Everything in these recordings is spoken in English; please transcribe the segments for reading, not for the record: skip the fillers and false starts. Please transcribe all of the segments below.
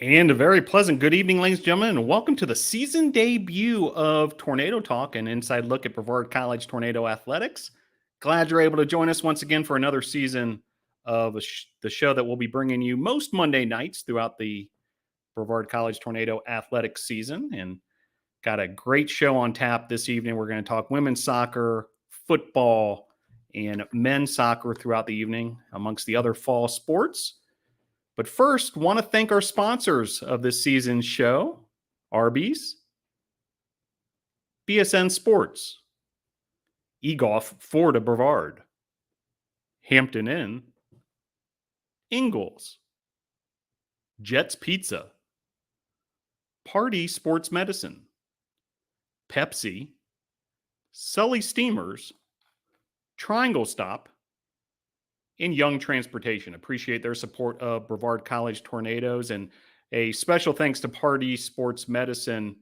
And a very pleasant good evening, ladies and gentlemen, and welcome to the season debut of Tornado Talk, an inside look at Brevard College Tornado Athletics. Glad you're able to join us once again for another season of the show that we'll be bringing you most Monday nights throughout the Brevard College Tornado Athletics season. And got a great show on tap this evening. We're going to talk women's soccer, football, and men's soccer throughout the evening, amongst the other fall sports. But first, want to thank our sponsors of this season's show, Arby's, BSN Sports, eGolf Florida Brevard, Hampton Inn, Ingalls, Jets Pizza, Party Sports Medicine, Pepsi, Sully Steamers, Triangle Stop, and Young Transportation. Appreciate their support of Brevard College Tornadoes, and a special thanks to Party Sports Medicine,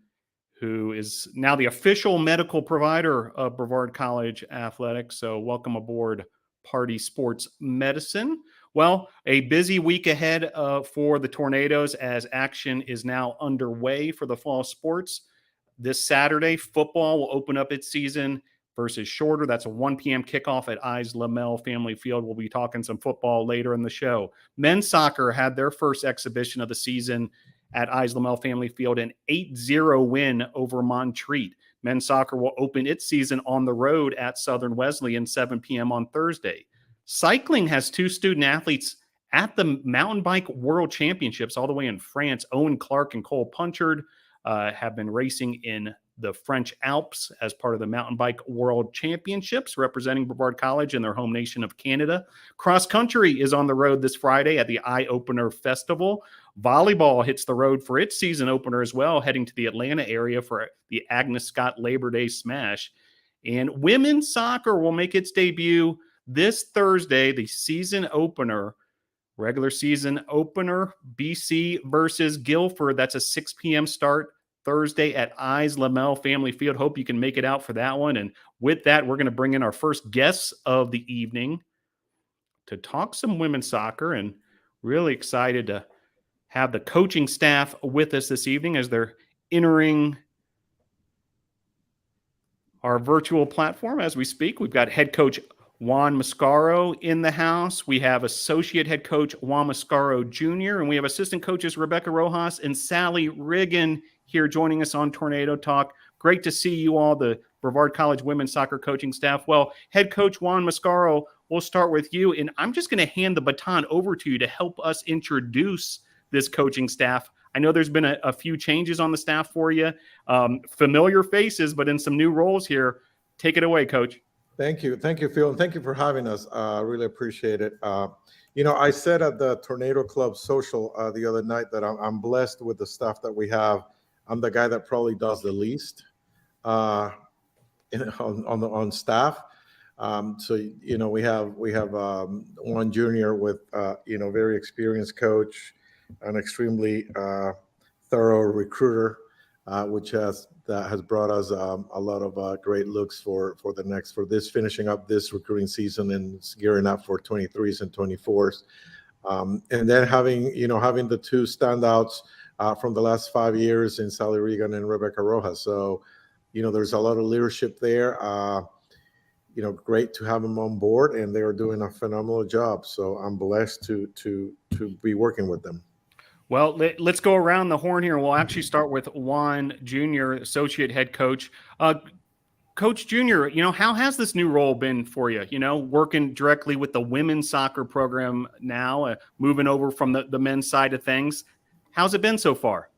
who is now the official medical provider of Brevard College Athletics. So welcome aboard, Party Sports Medicine. Well, a busy week ahead for the Tornadoes as action is now underway for the fall sports. This Saturday, football will open up its season versus Shorter. That's a 1 p.m. kickoff at Eyes Lamel Family Field. We'll be talking some football later in the show. Men's soccer had their first exhibition of the season at Eyes Lamel Family Field, an 8-0 win over Montreat. Men's soccer will open its season on the road at Southern Wesleyan, 7 p.m. on Thursday. Cycling has two student athletes at the Mountain Bike World Championships all the way in France. Owen Clark and Cole Punchard have been racing in the French Alps as part of the Mountain Bike World Championships, representing Brevard College in their home nation of Canada. Cross country is on the road this Friday at the Eye Opener Festival. Volleyball hits the road for its season opener as well, heading to the Atlanta area for the Agnes Scott Labor Day Smash. And women's soccer will make its debut this Thursday, the season opener, regular season opener, BC versus Guilford. That's a 6 p.m. start Thursday at Eyes Lamel Family Field. Hope you can make it out for that one. And with that, we're going to bring in our first guests of the evening to talk some women's soccer, and really excited to have the coaching staff with us this evening as they're entering our virtual platform as we speak. We've got head coach Juan Mascaro in the house. We have associate head coach Juan Mascaro Jr., and we have assistant coaches Rebeccah Rojas and Sallie Riggan here joining us on Tornado Talk. Great to see you all, the Brevard College women's soccer coaching staff. Well, head coach Juan Mascaro, we'll start with you, and I'm just going to hand the baton over to you to help us introduce this coaching staff. I know there's been a few changes on the staff for you, familiar faces, but in some new roles here. Take it away, Coach. Thank you, Phil, and thank you for having us. Really appreciate it. I said at the Tornado Club social the other night that I'm blessed with the staff that we have. I'm the guy that probably does the least on staff. We have one junior with very experienced coach, an extremely thorough recruiter, which has brought us a lot of great looks for this finishing up this recruiting season and gearing up for 23s and 24s, and then having the two standouts from the last 5 years in Sallie Riggan and Rebeccah Rojas. So there's a lot of leadership there. Great to have them on board, and they are doing a phenomenal job. So I'm blessed to be working with them. Well, let's go around the horn here. We'll actually start with Juan Jr., associate head coach. Coach Jr., how has this new role been for you? Working directly with the women's soccer program now, moving over from the men's side of things. How's it been so far?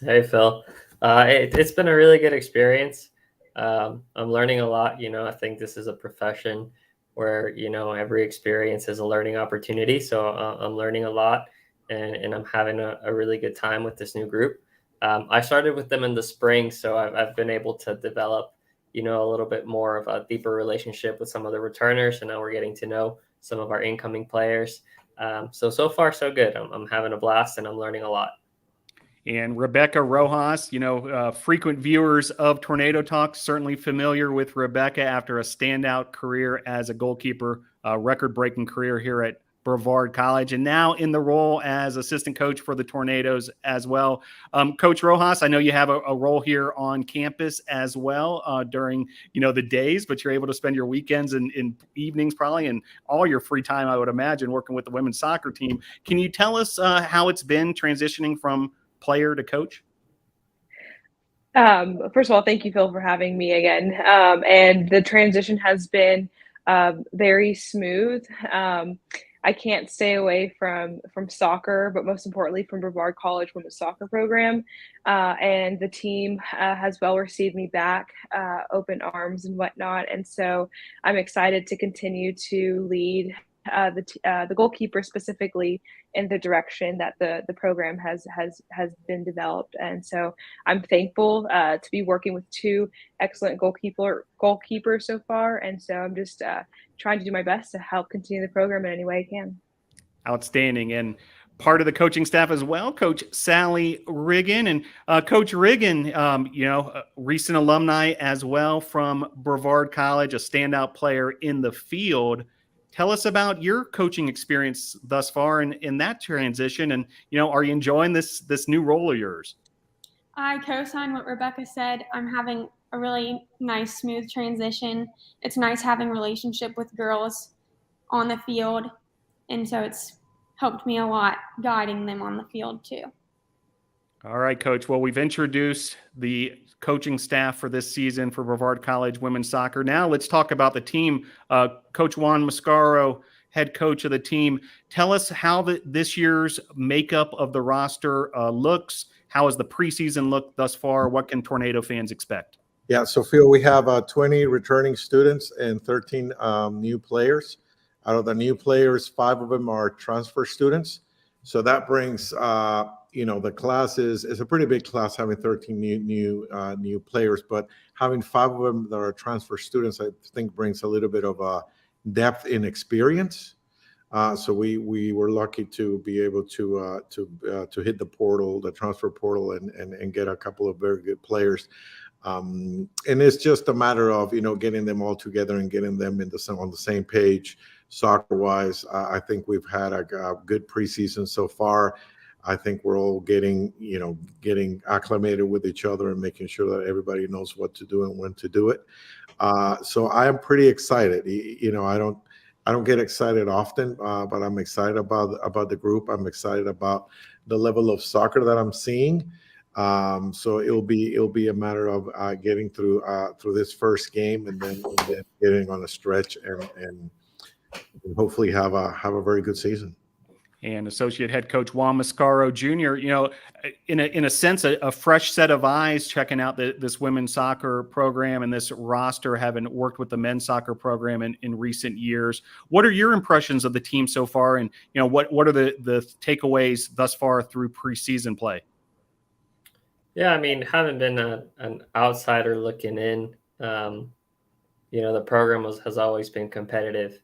Hey, Phil. It's been a really good experience. I'm learning a lot. I think this is a profession where, every experience is a learning opportunity. So I'm learning a lot, and I'm having a really good time with this new group. I started with them in the spring, so I've been able to develop, a little bit more of a deeper relationship with some of the returners, and now we're getting to know some of our incoming players. So far, so good. I'm having a blast, and I'm learning a lot. And Rebeccah Rojas, frequent viewers of Tornado Talk, certainly familiar with Rebeccah after a standout career as a goalkeeper, record-breaking career here at Brevard College, and now in the role as assistant coach for the Tornadoes as well. Coach Rojas, I know you have a role here on campus as well during, the days, but you're able to spend your weekends and evenings probably and all your free time, I would imagine, working with the women's soccer team. Can you tell us how it's been transitioning from player to coach? First of all, thank you, Phil, for having me again. And the transition has been very smooth. I can't stay away from soccer, but most importantly from Brevard College women's soccer program. And the team has well received me back, open arms and whatnot. And so I'm excited to continue to lead the goalkeeper specifically in the direction that the program has been developed. And so I'm thankful to be working with two excellent goalkeepers so far. And so I'm just trying to do my best to help continue the program in any way I can. Outstanding. And part of the coaching staff as well, Coach Sallie Riggan. And Coach Riggan, recent alumni as well from Brevard College, a standout player in the field. Tell us about your coaching experience thus far in that transition. And, are you enjoying this new role of yours? I co-sign what Rebeccah said. I'm having a really nice, smooth transition. It's nice having a relationship with girls on the field. And so it's helped me a lot guiding them on the field too. All right, Coach. Well, we've introduced the coaching staff for this season for Brevard College women's soccer. Now let's talk about the team. Coach Juan Mascaro, head coach of the team. Tell us how this year's makeup of the roster looks. How has the preseason looked thus far? What can Tornado fans expect? Yeah, so Phil, we have 20 returning students and 13 new players. Out of the new players, 5 of them are transfer students. So that brings, the class is a pretty big class, having 13 new players, but having 5 of them that are transfer students, I think brings a little bit of depth in experience. So we were lucky to be able to hit the transfer portal, and get a couple of very good players. And it's just a matter of getting them all together and getting them on the same page. Soccer-wise, I think we've had a good preseason so far. I think we're all getting acclimated with each other and making sure that everybody knows what to do and when to do it. So I am pretty excited. I don't get excited often, but I'm excited about the group. I'm excited about the level of soccer that I'm seeing. So it'll be a matter of getting through this first game, and then getting on a stretch and hopefully have a very good season. And associate head coach Juan Mascaro Jr., in a sense, a fresh set of eyes checking out this women's soccer program and this roster, having worked with the men's soccer program in recent years. What are your impressions of the team so far? And, what are the takeaways thus far through preseason play? Yeah, I mean, having been an outsider looking in, the program has always been competitive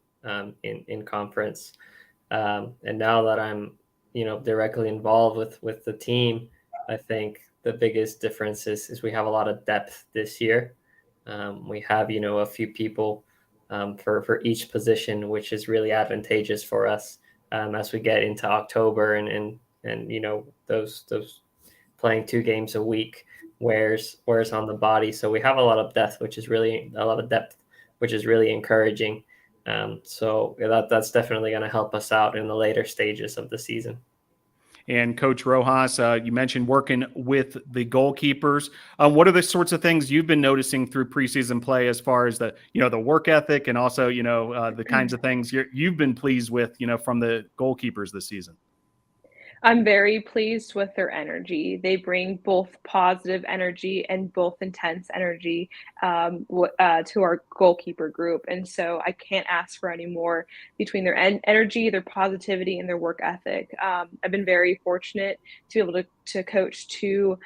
in conference. And now that I'm, directly involved with the team, I think the biggest difference is we have a lot of depth this year. We have, a few people for each position, which is really advantageous for us as we get into October and those playing 2 games a wear wears on the body. So we have a lot of depth, which is really encouraging. So that's definitely going to help us out in the later stages of the season. And Coach Rojas, you mentioned working with the goalkeepers. What are the sorts of things you've been noticing through preseason play, as far as the work ethic, and also the kinds of things you've been pleased with from the goalkeepers this season? I'm very pleased with their energy. They bring both positive energy and both intense energy to our goalkeeper group. And so I can't ask for any more between their energy, their positivity, and their work ethic. I've been very fortunate to be able to coach 2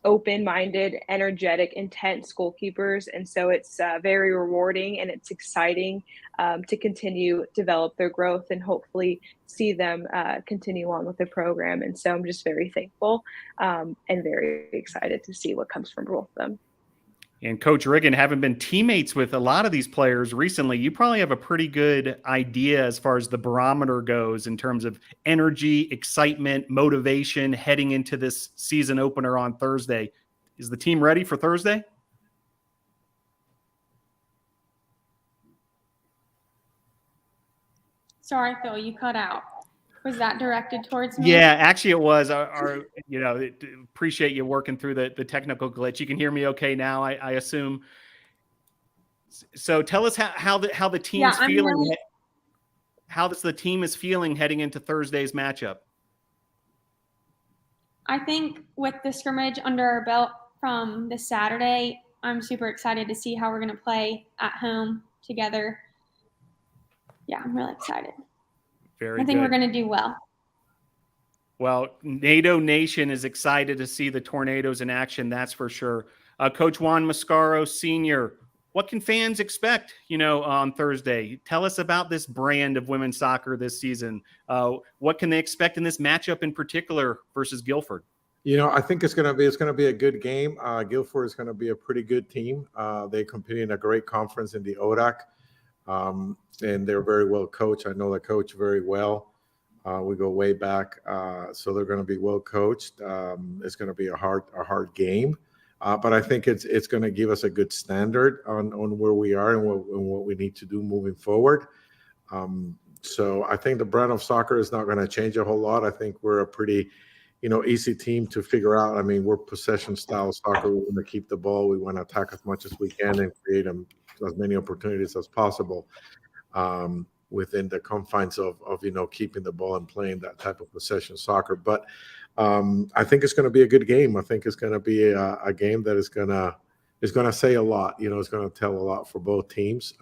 open-minded, energetic, intense goalkeepers. And so it's very rewarding, and it's exciting to continue develop their growth and hopefully see them continue on with the program. And so I'm just very thankful and very excited to see what comes from both of them. And Coach Riggan, having been teammates with a lot of these players recently, you probably have a pretty good idea as far as the barometer goes in terms of energy, excitement, motivation heading into this season opener on Thursday. Is the team ready for Thursday? Sorry, Phil, you cut out. Was that directed towards me? Yeah, actually it was. Appreciate you working through the technical glitch. You can hear me okay now, I assume. So tell us how the team's feeling. How does the team is feeling heading into Thursday's matchup? I think with the scrimmage under our belt from this Saturday, I'm super excited to see how we're going to play at home together. Yeah, I'm really excited. Very I think good. we're going to do well. Well, NATO Nation is excited to see the Tornadoes in action, that's for sure. Coach Juan Mascaro, Sr., what can fans expect, on Thursday? Tell us about this brand of women's soccer this season. What can they expect in this matchup in particular versus Guilford? I think it's going to be a good game. Guilford is going to be a pretty good team. They compete in a great conference in the ODAC, and they're very well coached. I know the coach very well. We go way back, so they're going to be well coached. It's going to be a hard game. But I think it's going to give us a good standard on where we are and what we need to do moving forward. So I think the brand of soccer is not going to change a whole lot. I think we're a pretty, easy team to figure out. I mean, we're possession style soccer. We want to keep the ball. We want to attack as much as we can and create as many opportunities as possible within the confines of keeping the ball and playing that type of possession soccer. But I think it's going to be a good game. I think it's going to be a game that is going to say a lot. It's going to tell a lot for both teams.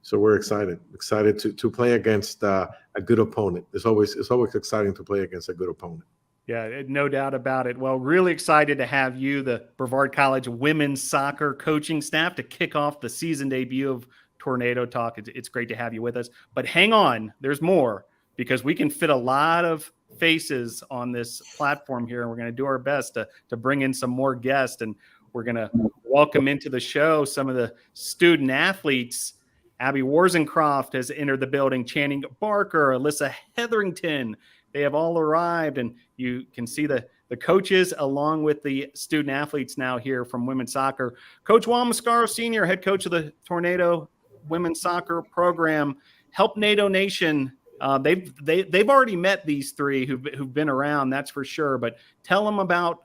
So we're excited to play against a good opponent. It's always exciting to play against a good opponent. Yeah, no doubt about it. Well, really excited to have you, the Brevard College women's soccer coaching staff, to kick off the season debut of Tornado Talk. It's great to have you with us. But hang on, there's more, because we can fit a lot of faces on this platform here, and we're going to do our best to bring in some more guests, and we're going to welcome into the show some of the student athletes. Abbie Worsencroft has entered the building, Channing Barker, Alyssa Hetherington. They have all arrived, and you can see the coaches along with the student athletes now here from women's soccer. Coach Juan Mascaro, Sr., head coach of the Tornado women's soccer program. Help NATO Nation. They've already met these three who've been around, that's for sure. But tell them about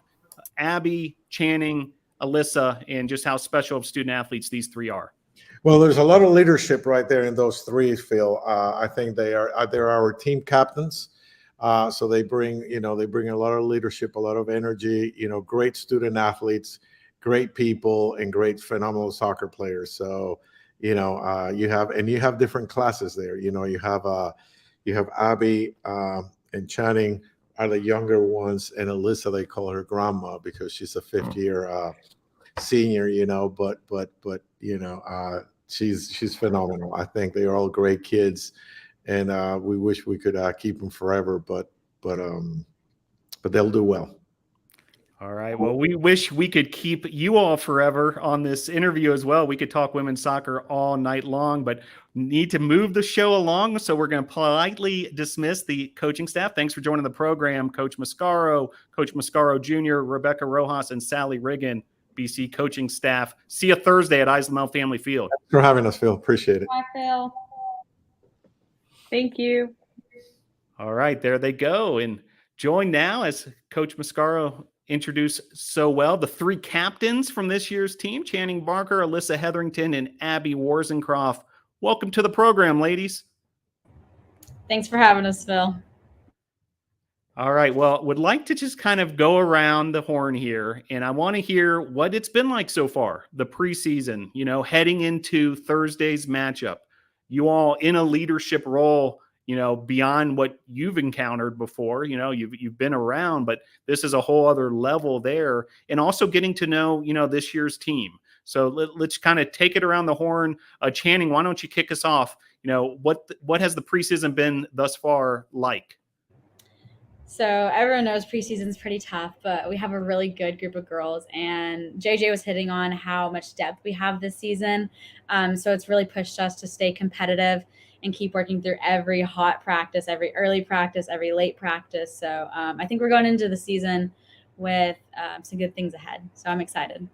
Abbie, Channing, Alyssa, and just how special of student athletes these three are. Well, there's a lot of leadership right there in those three, Phil. I think they're our team captains. So they bring a lot of leadership, a lot of energy, great student athletes, great people, and great phenomenal soccer players. So, you have different classes there. You have Abbie and Channing are the younger ones, and Alyssa, they call her grandma because she's a fifth year senior, but she's phenomenal. I think they are all great kids, and we wish we could keep them forever, but they'll do well. All right. Well, we wish we could keep you all forever on this interview as well. We could talk women's soccer all night long, but need to move the show along. So we're going to politely dismiss the coaching staff. Thanks for joining the program, Coach Mascaro, Coach Mascaro Jr., Rebeccah Rojas, and Sallie Riggan, BC coaching staff. See you Thursday at Islamel Family Field. Thanks for having us, Phil. Appreciate it. Bye, Phil. Thank you. All right, there they go. And join now, as Coach Mascaro introduced so well, the three captains from this year's team, Channing Barker, Alyssa Hetherington, and Abbie Worsencroft. Welcome to the program, ladies. Thanks for having us, Phil. All right. Well, would like to just kind of go around the horn here, and I want to hear what it's been like so far, the preseason, heading into Thursday's matchup. You all in a leadership role, beyond what you've encountered before. You've been around, but this is a whole other level there, and also getting to know, this year's team. So let's kind of take it around the horn. Channing, why don't you kick us off? What has the preseason been thus far like? So everyone knows preseason's pretty tough, but we have a really good group of girls. And JJ was hitting on how much depth we have this season. So it's really pushed us to stay competitive and keep working through every hot practice, every early practice, every late practice. So I think we're going into the season with some good things ahead. So I'm excited.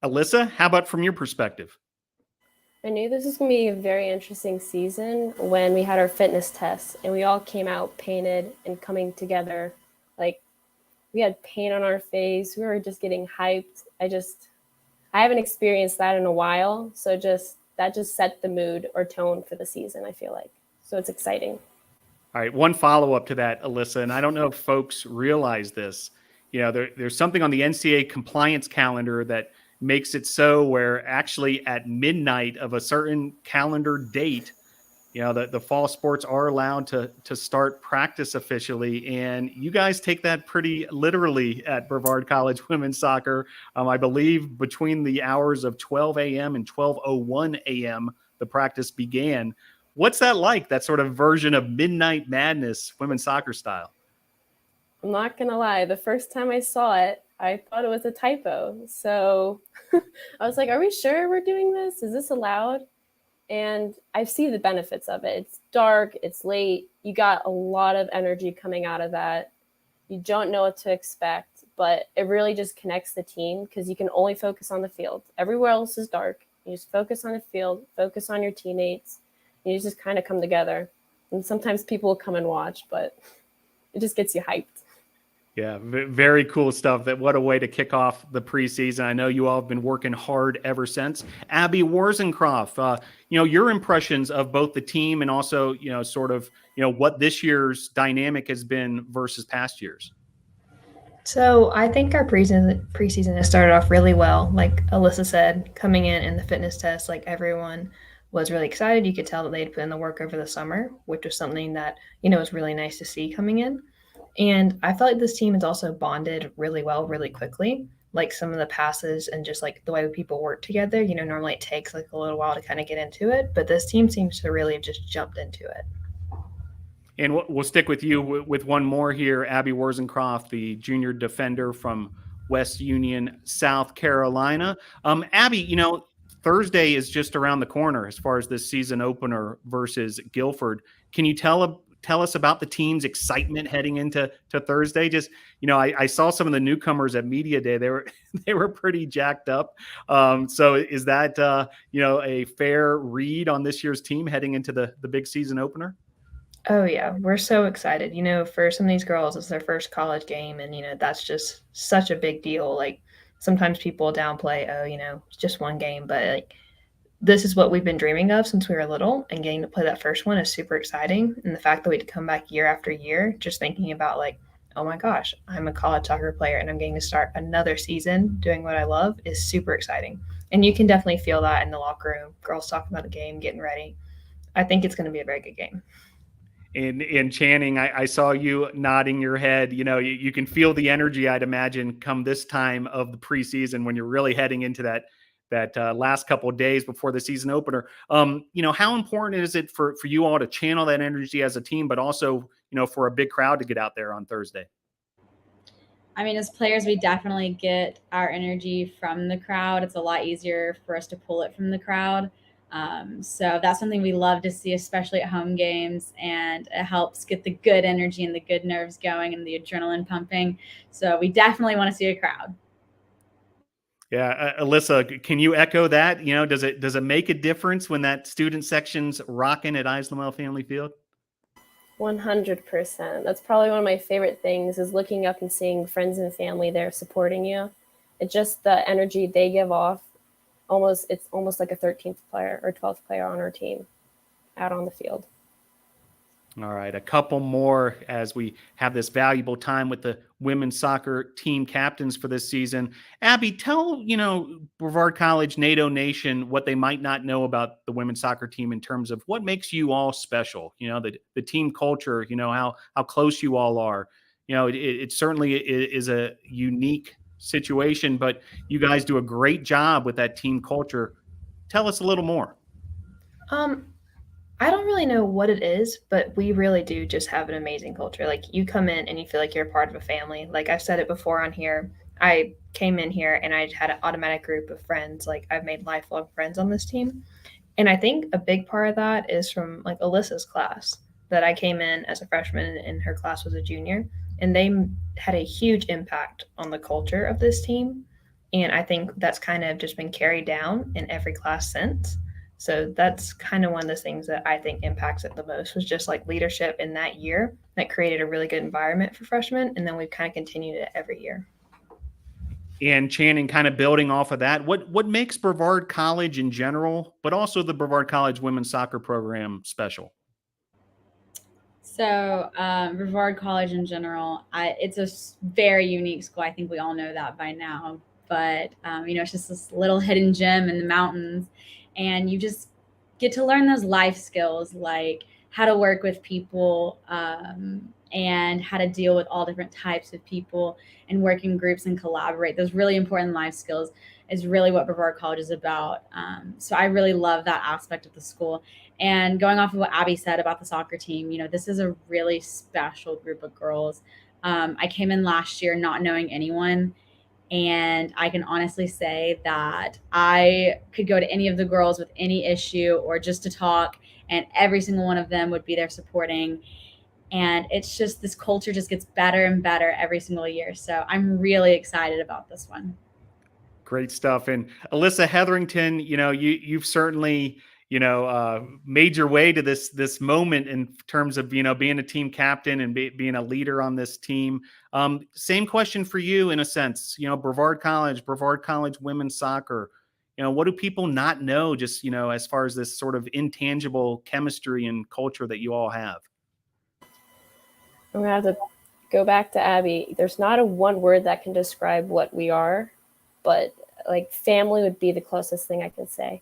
Alyssa, how about from your perspective? I knew this was going to be a very interesting season when we had our fitness tests and we all came out painted and coming together. Like, we had paint on our face. We were just getting hyped. I haven't experienced that in a while. So that just set the mood or tone for the season, I feel like. So it's exciting. All right, one follow-up to that, Alyssa, and I don't know if folks realize this. There's something on the NCAA compliance calendar that makes it so where actually at midnight of a certain calendar date, the fall sports are allowed to start practice officially. And you guys take that pretty literally at Brevard College women's soccer. I believe between the hours of 12 a.m. and 12:01 a.m., the practice began. What's that like, that sort of version of midnight madness, women's soccer style? I'm not going to lie. The first time I saw it, I thought it was a typo. So I was like, are we sure we're doing this? Is this allowed? And I see the benefits of it. It's dark, it's late. You got a lot of energy coming out of that. You don't know what to expect, but it really just connects the team because you can only focus on the field. Everywhere else is dark. You just focus on the field, focus on your teammates, and you just kind of come together. And sometimes people will come and watch, but it just gets you hyped. Yeah, very cool stuff. What a way to kick off the preseason. I know you all have been working hard ever since. Abbie Worsencroft, your impressions of both the team and also, what this year's dynamic has been versus past years. So I think our preseason has started off really well. Like Alyssa said, coming in the fitness test, like everyone was really excited. You could tell that they'd put in the work over the summer, which was something that, was really nice to see coming in. And I felt like this team has also bonded really well, really quickly. Like some of the passes and just like the way people work together, normally it takes like a little while to kind of get into it, but this team seems to really have just jumped into it. And we'll stick with you with one more here. Abbie Worsencroft, the junior defender from West Union, South Carolina. Abbie, Thursday is just around the corner as far as this season opener versus Guilford. Can you tell us about the team's excitement heading into Thursday? Just, I saw some of the newcomers at Media Day. They were pretty jacked up. So is that, a fair read on this year's team heading into the big season opener? Oh yeah, we're so excited. For some of these girls, it's their first college game, and that's just such a big deal. Like sometimes people downplay, it's just one game, but like this is what we've been dreaming of since we were little, and getting to play that first one is super exciting. And the fact that we had to come back year after year, just thinking about like, oh my gosh, I'm a college soccer player and I'm getting to start another season doing what I love is super exciting. And you can definitely feel that in the locker room, girls talking about the game, getting ready. I think it's going to be a very good game. In Channing, I saw you nodding your head. You can feel the energy, I'd imagine, come this time of the preseason when you're really heading into that last couple of days before the season opener. How important is it for you all to channel that energy as a team, but also, for a big crowd to get out there on Thursday? I mean, as players, we definitely get our energy from the crowd. It's a lot easier for us to pull it from the crowd. So that's something we love to see, especially at home games, and it helps get the good energy and the good nerves going and the adrenaline pumping. So we definitely want to see a crowd. Yeah, Alyssa, can you echo that? Does it make a difference when that student section's rocking at Islamel Family Field? 100%. That's probably one of my favorite things is looking up and seeing friends and family there supporting you. It's just the energy they give off. It's almost like a 13th player or 12th player on our team out on the field. All right, a couple more as we have this valuable time with the women's soccer team captains for this season. Abbie, tell, Brevard College, NATO Nation, what they might not know about the women's soccer team in terms of what makes you all special, the team culture, how close you all are. It certainly is a unique situation, but you guys do a great job with that team culture. Tell us a little more. I don't really know what it is, but we really do just have an amazing culture. Like, you come in and you feel like you're part of a family. Like I've said it before on here, I came in here and I had an automatic group of friends. Like, I've made lifelong friends on this team. And I think a big part of that is from like Alyssa's class, that I came in as a freshman and her class was a junior, and they had a huge impact on the culture of this team. And I think that's kind of just been carried down in every class since. So that's kind of one of those things that I think impacts it the most, was just like leadership in that year that created a really good environment for freshmen. And then we've kind of continued it every year. And Channing, kind of building off of that, what makes Brevard College in general, but also the Brevard College women's soccer program special? So Brevard College in general, it's a very unique school. I think we all know that by now. But, it's just this little hidden gem in the mountains. And you just get to learn those life skills, like how to work with people and how to deal with all different types of people and work in groups and collaborate. Those really important life skills is really what Brevard College is about. So I really love that aspect of the school. And going off of what Abbie said about the soccer team, this is a really special group of girls. I came in last year not knowing anyone. And I can honestly say that I could go to any of the girls with any issue or just to talk, and every single one of them would be there supporting. And it's just, this culture just gets better and better every single year. So I'm really excited about this one. Great stuff. And Alyssa, Hetherington, you've certainly, made your way to this moment in terms of, being a team captain and being a leader on this team. Same question for you in a sense, Brevard College women's soccer, what do people not know just, as far as this sort of intangible chemistry and culture that you all have? I'm going to have to go back to Abbie. There's not a one word that can describe what we are, but like family would be the closest thing I can say.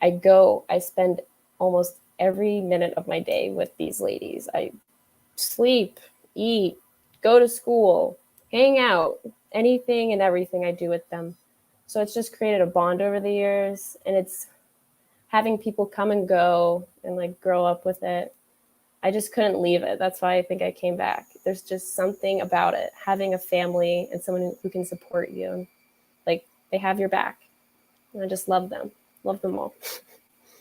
I spend almost every minute of my day with these ladies. I sleep, eat, go to school, hang out, anything and everything I do with them. So it's just created a bond over the years, and it's having people come and go and like grow up with it. I just couldn't leave it. That's why I think I came back. There's just something about it, having a family and someone who can support you. And, like, they have your back. And I just love them. Love them all.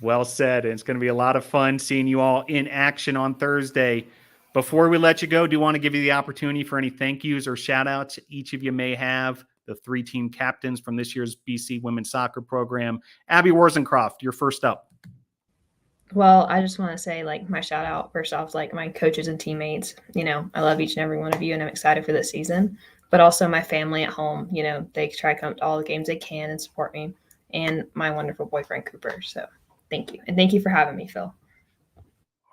Well said. And it's going to be a lot of fun seeing you all in action on Thursday. Before we let you go, do you want to give you the opportunity for any thank yous or shout outs each of you may have? The 3 team captains from this year's BC women's soccer program. Abbie Worsencroft, you're first up. Well, I just want to say, like, my shout out first off, like my coaches and teammates. I love each and every one of you, and I'm excited for this season. But also my family at home. They try to come to all the games they can and support me, and my wonderful boyfriend Cooper. So thank you, and thank you for having me, Phil.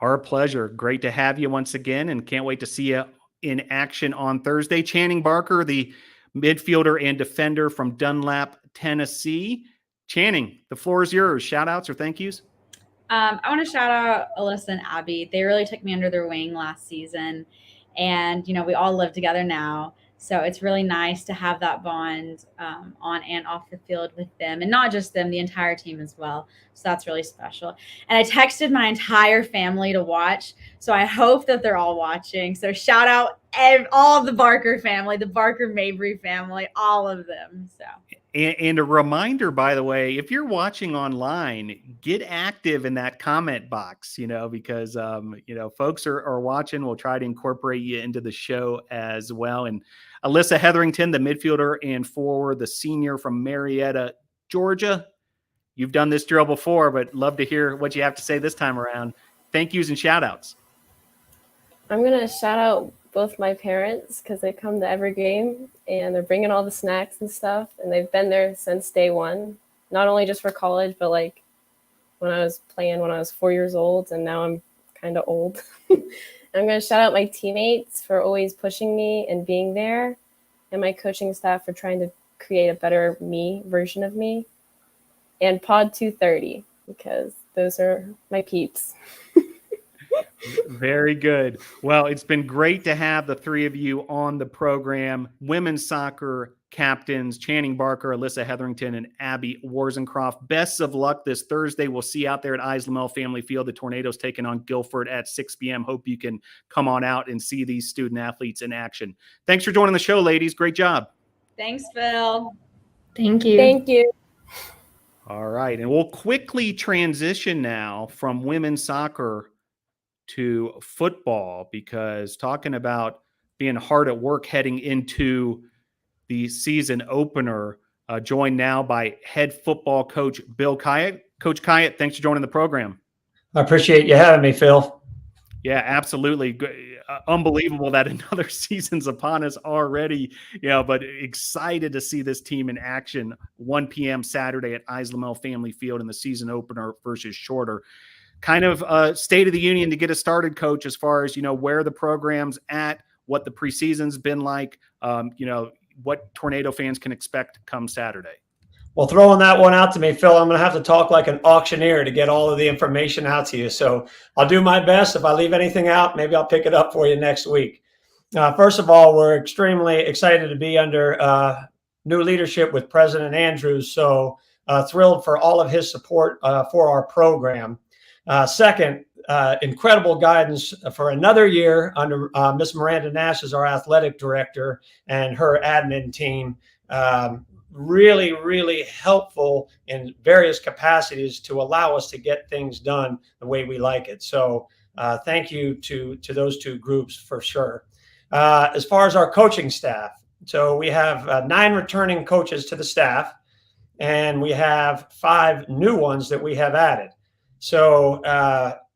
Our pleasure. Great to have you once again, and can't wait to see you in action on Thursday. Channing Barker, the midfielder and defender from Dunlap, Tennessee. Channing, the floor is yours. Shout outs or thank yous? I want to shout out Alyssa and Abbie. They really took me under their wing last season, and we all live together now. So it's really nice to have that bond on and off the field with them, and not just them, the entire team as well. So that's really special. And I texted my entire family to watch, so I hope that they're all watching. So shout out all of the Barker family, the Barker Mabry family, all of them. So. And a reminder, by the way, if you're watching online, get active in that comment box, because, folks are watching. We'll try to incorporate you into the show as well. And Alyssa Hetherington, the midfielder and forward, the senior from Marietta, Georgia. You've done this drill before, but love to hear what you have to say this time around. Thank yous and shout outs. I'm going to shout out both my parents because they come to every game and they're bringing all the snacks and stuff, and they've been there since day one, not only just for college, but like when I was playing when I was 4 years old, and now I'm kind of old. I'm going to shout out my teammates for always pushing me and being there, and my coaching staff for trying to create a better version of me, and Pod 230 because those are my peeps. Very good. Well, it's been great to have the 3 of you on the program. Women's soccer captains Channing Barker, Alyssa Hetherington, and Abbie Worsencroft. Best of luck this Thursday. We'll see you out there at Islamel Family Field. The Tornadoes taking on Guilford at 6 p.m. Hope you can come on out and see these student athletes in action. Thanks for joining the show, ladies. Great job. Thanks, Phil. Thank you. Thank you. All right. And we'll quickly transition now from women's soccer to football, because talking about being hard at work heading into the season opener, joined now by head football coach Bill Khayat. Coach Khayat, thanks for joining the program. I appreciate you having me, Phil. Yeah, absolutely. Unbelievable that another season's upon us already. Yeah, but excited to see this team in action. 1 p.m. Saturday at Islamel Family Field in the season opener versus Shorter. Kind of state of the union to get us started, Coach, as far as, where the program's at, what the preseason's been like, what Tornado fans can expect come Saturday. Well, throwing that one out to me, Phil, I'm going to have to talk like an auctioneer to get all of the information out to you. So I'll do my best. If I leave anything out, maybe I'll pick it up for you next week. First of all, we're extremely excited to be under new leadership with President Andrews. So thrilled for all of his support for our program. Second, incredible guidance for another year under Miss Miranda Nash as our athletic director and her admin team. Really, really helpful in various capacities to allow us to get things done the way we like it. So thank you to those two groups for sure. As far as our coaching staff, so we have 9 returning coaches to the staff, and we have 5 new ones that we have added. So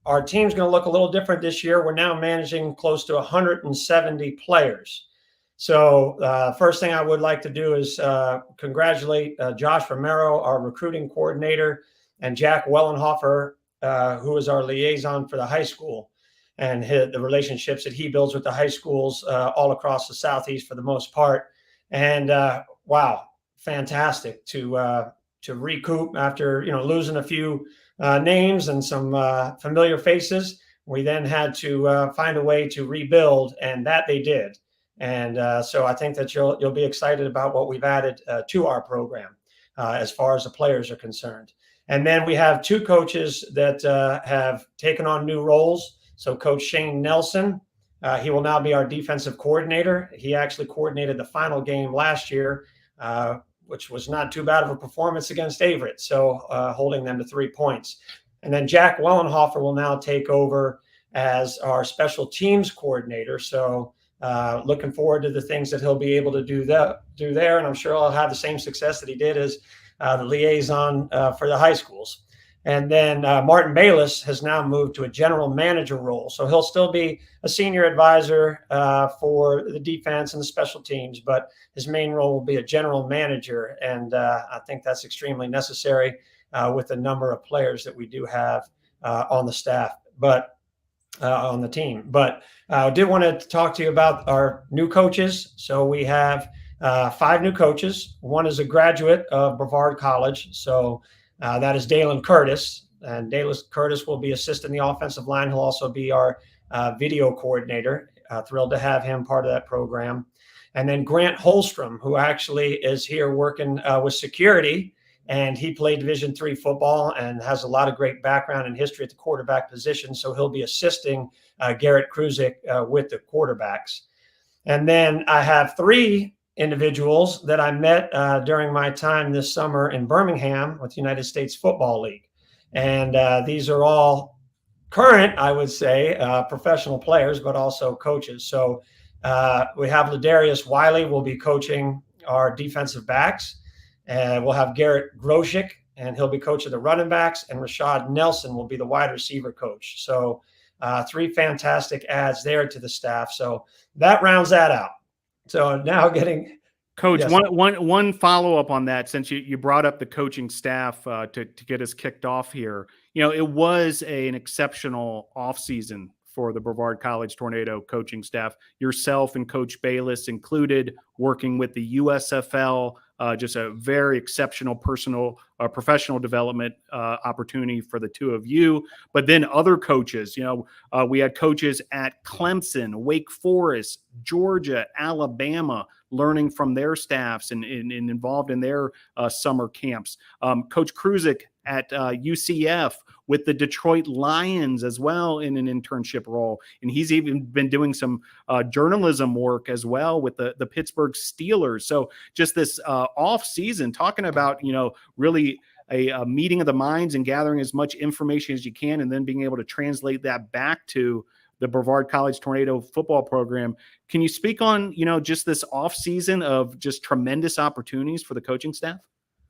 our team's going to look a little different this year. We're now managing close to 170 players. So first thing I would like to do is congratulate Josh Romero, our recruiting coordinator, and Jack Wellenhofer, who is our liaison for the high school, and the relationships that he builds with the high schools all across the Southeast for the most part. And wow, fantastic to recoup after losing a few names and some familiar faces. We then had to find a way to rebuild, and that they did. And so I think that you'll be excited about what we've added to our program as far as the players are concerned. And then we have 2 coaches that have taken on new roles. So Coach Shane Nelson, he will now be our defensive coordinator. He actually coordinated the final game last year, which was not too bad of a performance against Averett, so holding them to 3 points. And then Jack Wellenhofer will now take over as our special teams coordinator. So looking forward to the things that he'll be able to do there. And I'm sure he'll have the same success that he did as the liaison for the high schools. And then Martin Bayless has now moved to a general manager role. So he'll still be a senior advisor for the defense and the special teams, but his main role will be a general manager. And I think that's extremely necessary with the number of players that we do have on the staff, but on the team. But I did want to talk to you about our new coaches. So we have 5 new coaches. One is a graduate of Brevard College. So that is Dalen Curtis. And Dalen Curtis will be assisting the offensive line. He'll also be our video coordinator. Thrilled to have him part of that program. And then Grant Holstrom, who actually is here working with security. And he played Division III football and has a lot of great background and history at the quarterback position. So he'll be assisting Garrett Kruzik with the quarterbacks. And then I have 3 individuals that I met during my time this summer in Birmingham with the United States Football League. And these are all current, I would say, professional players, but also coaches. So we have Ladarius Wiley will be coaching our defensive backs. And we'll have Garrett Groschick, and he'll be coach of the running backs, and Rashad Nelson will be the wide receiver coach. So 3 fantastic adds there to the staff. So that rounds that out. So now getting Coach, yes. one follow-up on that, since you brought up the coaching staff to get us kicked off here. It was an exceptional offseason for the Brevard College Tornado coaching staff, yourself and Coach Bayless included, working with the USFL just a very exceptional professional development opportunity for the two of you. But then other coaches, we had coaches at Clemson, Wake Forest, Georgia, Alabama, learning from their staffs and involved in their summer camps. Coach Kruzik at UCF with the Detroit Lions as well in an internship role. And he's even been doing some journalism work as well with the Pittsburgh Steelers. So just this off season, talking about, really a meeting of the minds and gathering as much information as you can, and then being able to translate that back to the Brevard College Tornado football program. Can you speak on, just this off season of just tremendous opportunities for the coaching staff?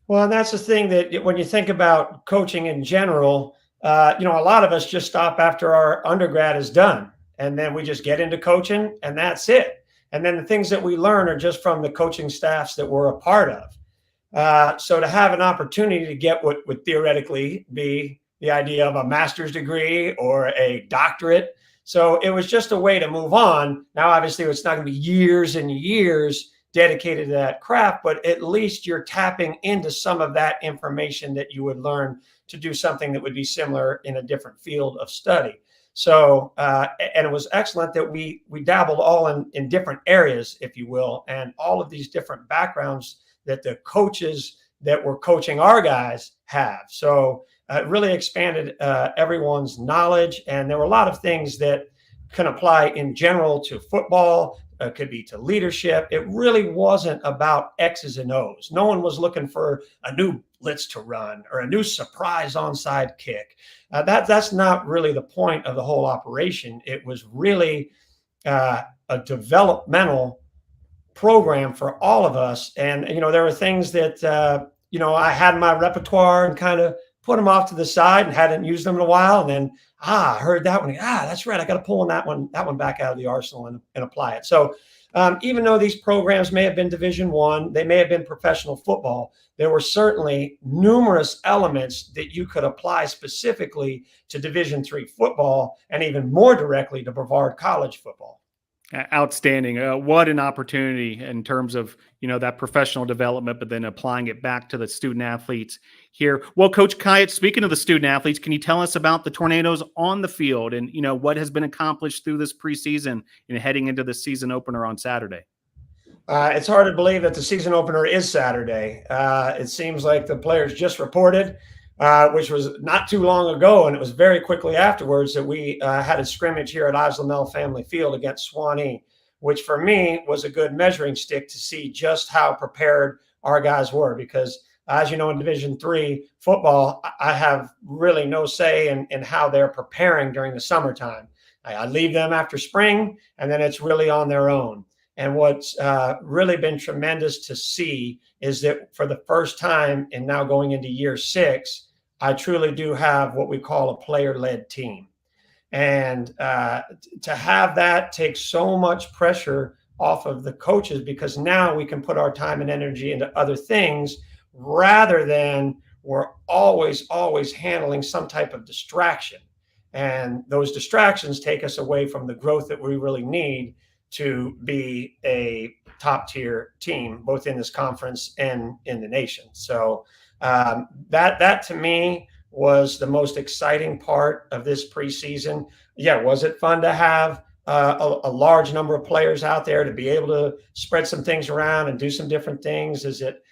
Well, that's the thing that when you think about coaching in general, a lot of us just stop after our undergrad is done, and then we just get into coaching, and that's it. And then the things that we learn are just from the coaching staffs that we're a part of. So to have an opportunity to get what would theoretically be the idea of a master's degree or a doctorate. So it was just a way to move on. Now, obviously, it's not going to be years and years dedicated to that craft, but at least you're tapping into some of that information that you would learn to do something that would be similar in a different field of study. So, and it was excellent that we dabbled all in different areas, if you will, and all of these different backgrounds that the coaches that were coaching our guys have. So it really expanded everyone's knowledge. And there were a lot of things that can apply in general to football, could be to leadership. It really wasn't about X's and O's. No one was looking for a new blitz to run or a new surprise onside kick. That's not really the point of the whole operation. It was really a developmental program for all of us. And, there were things that, I had in my repertoire and kind of put them off to the side and hadn't used them in a while. And then, I heard that one. That's right. I got to pull that one back out of the arsenal and apply it. So even though these programs may have been Division I, they may have been professional football, there were certainly numerous elements that you could apply specifically to Division III football and even more directly to Brevard College football. Outstanding. What an opportunity in terms of, that professional development, but then applying it back to the student athletes here. Well, Coach Khayat, speaking of the student athletes, can you tell us about the Tornadoes on the field and, what has been accomplished through this preseason and heading into the season opener on Saturday? It's hard to believe that the season opener is Saturday. It seems like the players just reported, which was not too long ago, and it was very quickly afterwards that we had a scrimmage here at Islamel Family Field against Suwanee, which for me was a good measuring stick to see just how prepared our guys were. Because as you know, in Division III football, I have really no say in how they're preparing during the summertime. I leave them after spring, and then it's really on their own. And what's really been tremendous to see is that for the first time, and now going into year 6, I truly do have what we call a player-led team. And to have that take so much pressure off of the coaches, because now we can put our time and energy into other things rather than we're always handling some type of distraction. And those distractions take us away from the growth that we really need to be a top-tier team, both in this conference and in the nation. So that to me was the most exciting part of this preseason. Yeah, was it fun to have a large number of players out there to be able to spread some things around and do some different things? Is it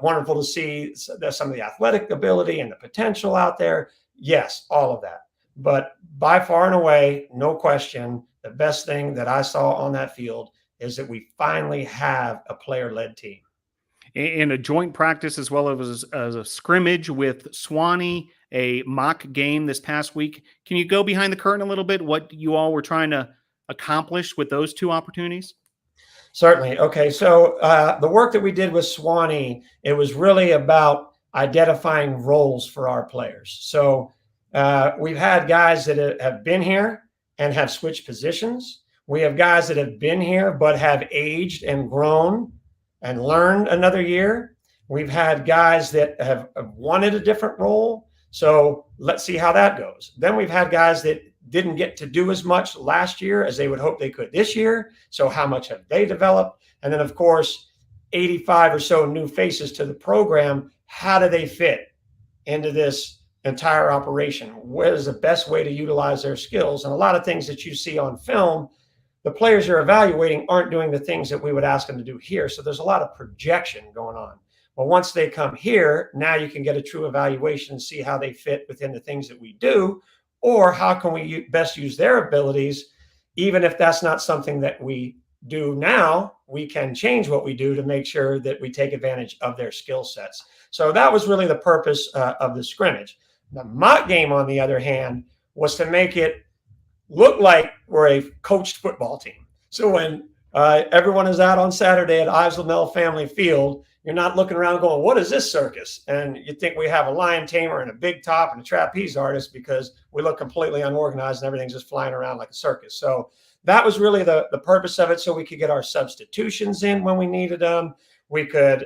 wonderful to see some of the athletic ability and the potential out there? Yes, all of that. But by far and away, no question, the best thing that I saw on that field is that we finally have a player-led team. In a joint practice as well as a scrimmage with Suwanee, a mock game this past week. Can you go behind the curtain a little bit, what you all were trying to accomplish with those two opportunities? Certainly. Okay, so the work that we did with Suwanee, it was really about identifying roles for our players. So we've had guys that have been here and have switched positions. We have guys that have been here but have aged and grown and learned another year. We've had guys that have wanted a different role. So let's see how that goes. Then we've had guys that didn't get to do as much last year as they would hope they could this year. So how much have they developed? And then, of course, 85 or so new faces to the program. How do they fit into this entire operation? What is the best way to utilize their skills? And a lot of things that you see on film, the players you're evaluating aren't doing the things that we would ask them to do here. So there's a lot of projection going on. But once they come here, now you can get a true evaluation and see how they fit within the things that we do, or how can we best use their abilities. Even if that's not something that we do now, we can change what we do to make sure that we take advantage of their skill sets. So that was really the purpose of the scrimmage. The mock game, on the other hand, was to make it look like we're a coached football team. So when everyone is out on Saturday at Ives Lamel Family Field, you're not looking around going, what is this circus? And you think we have a lion tamer and a big top and a trapeze artist, because we look completely unorganized and everything's just flying around like a circus. So that was really the purpose of it, so we could get our substitutions in when we needed them. We could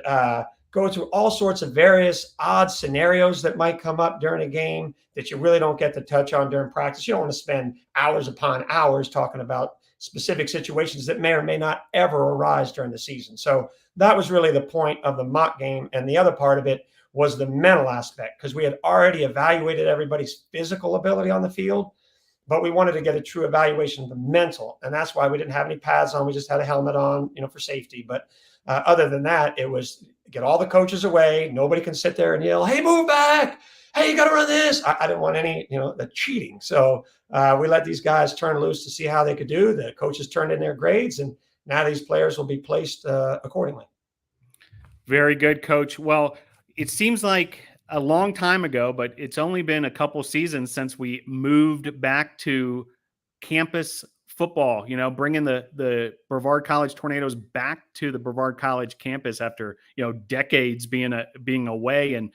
go through all sorts of various odd scenarios that might come up during a game that you really don't get to touch on during practice. You don't want to spend hours upon hours talking about specific situations that may or may not ever arise during the season. So that was really the point of the mock game. And the other part of it was the mental aspect, because we had already evaluated everybody's physical ability on the field, but we wanted to get a true evaluation of the mental. And that's why we didn't have any pads on. We just had a helmet on, for safety. But other than that, it was get all the coaches away. Nobody can sit there and yell, hey, move back. Hey, you got to run this. I didn't want any, the cheating. So we let these guys turn loose to see how they could do. The coaches turned in their grades, and now these players will be placed accordingly. Very good, Coach. Well, it seems like a long time ago, but it's only been a couple seasons since we moved back to campus football, bringing the Brevard College Tornadoes back to the Brevard College campus after, decades being away. And,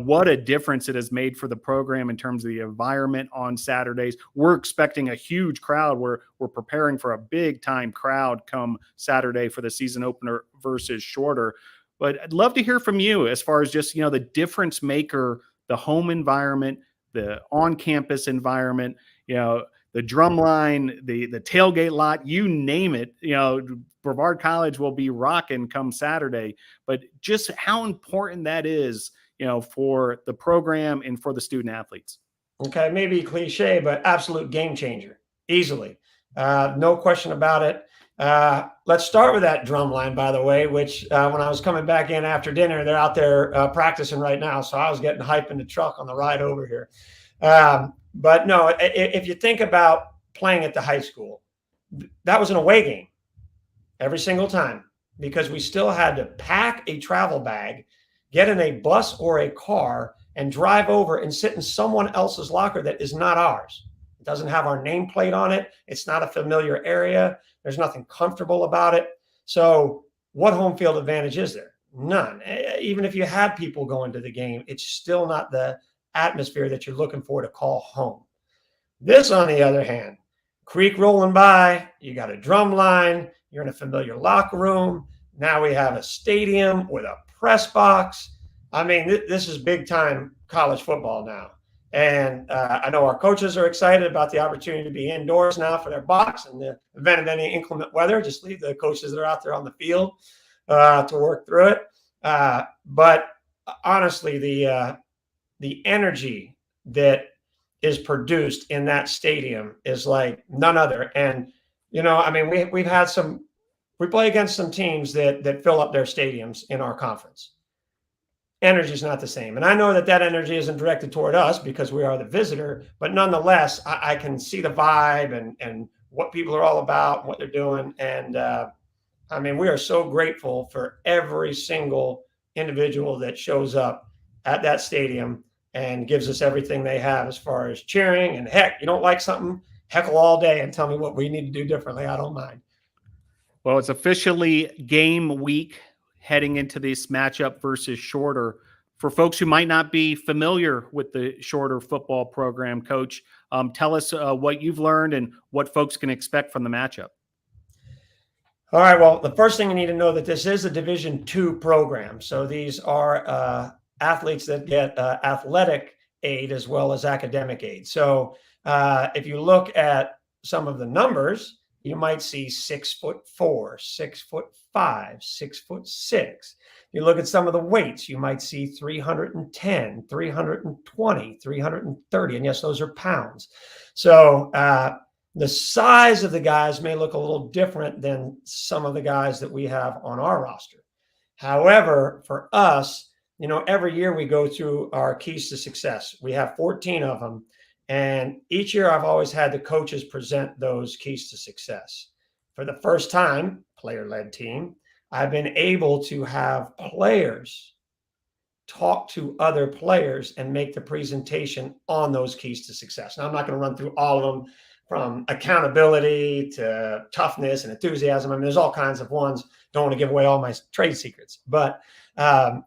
what a difference it has made for the program in terms of the environment on Saturdays. We're expecting a huge crowd. We're preparing for a big time crowd come Saturday for the season opener versus Shorter. But I'd love to hear from you as far as just, the difference maker, the home environment, the on-campus environment, the drum line, the tailgate lot, you name it. Brevard College will be rocking come Saturday. But just how important that is, for the program and for the student athletes. Okay, maybe cliche, but absolute game changer, easily. No question about it. Let's start with that drum line, by the way, which when I was coming back in after dinner, they're out there practicing right now. So I was getting hype in the truck on the ride over here. But no, if you think about playing at the high school, that was an away game every single time, because we still had to pack a travel bag, get in a bus or a car, and drive over and sit in someone else's locker that is not ours. It doesn't have our nameplate on it. It's not a familiar area. There's nothing comfortable about it. So what home field advantage is there? None. Even if you had people going to the game, it's still not the atmosphere that you're looking for to call home. This, on the other hand, creek rolling by, you got a drum line, you're in a familiar locker room. Now we have a stadium with a press box. I mean, this is big time college football now. And I know our coaches are excited about the opportunity to be indoors now for their box. In the event of any inclement weather, just leave the coaches that are out there on the field to work through it. But honestly, the energy that is produced in that stadium is like none other. And, we've had we play against some teams that fill up their stadiums in our conference. Energy is not the same. And I know that energy isn't directed toward us because we are the visitor, but nonetheless, I can see the vibe and what people are all about, what they're doing. And we are so grateful for every single individual that shows up at that stadium and gives us everything they have as far as cheering. And heck, you don't like something, heckle all day and tell me what we need to do differently. I don't mind. Well, it's officially game week heading into this matchup versus Shorter. For folks who might not be familiar with the Shorter football program, Coach, tell us what you've learned and what folks can expect from the matchup. All right. Well, the first thing you need to know that this is a Division II program. So these are athletes that get athletic aid as well as academic aid. So if you look at some of the numbers, you might see 6'4", 6'5", 6'6". You look at some of the weights, you might see 310, 320, 330. And yes, those are pounds. So the size of the guys may look a little different than some of the guys that we have on our roster. However, for us, every year we go through our keys to success. We have 14 of them. And each year I've always had the coaches present those keys to success. For the first time, player-led team, I've been able to have players talk to other players and make the presentation on those keys to success. Now, I'm not going to run through all of them, from accountability to toughness and enthusiasm. I mean, there's all kinds of ones. Don't want to give away all my trade secrets. But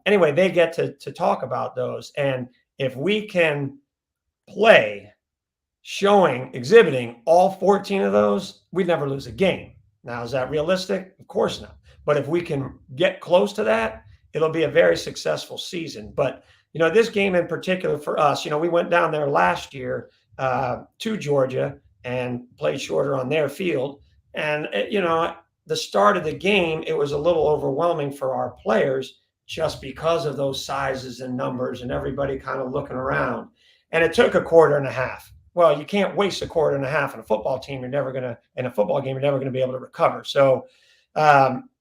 anyway, they get to talk about those. And if we can play exhibiting all 14 of those, we'd never lose a game. Now, is that realistic? Of course not. But if we can get close to that, it'll be a very successful season. But, this game in particular for us, we went down there last year to Georgia and played Shorter on their field. And, the start of the game, it was a little overwhelming for our players just because of those sizes and numbers and everybody kind of looking around. And it took a quarter and a half. Well, you can't waste a quarter and a half in a football team. In a football game, you're never going to be able to recover. So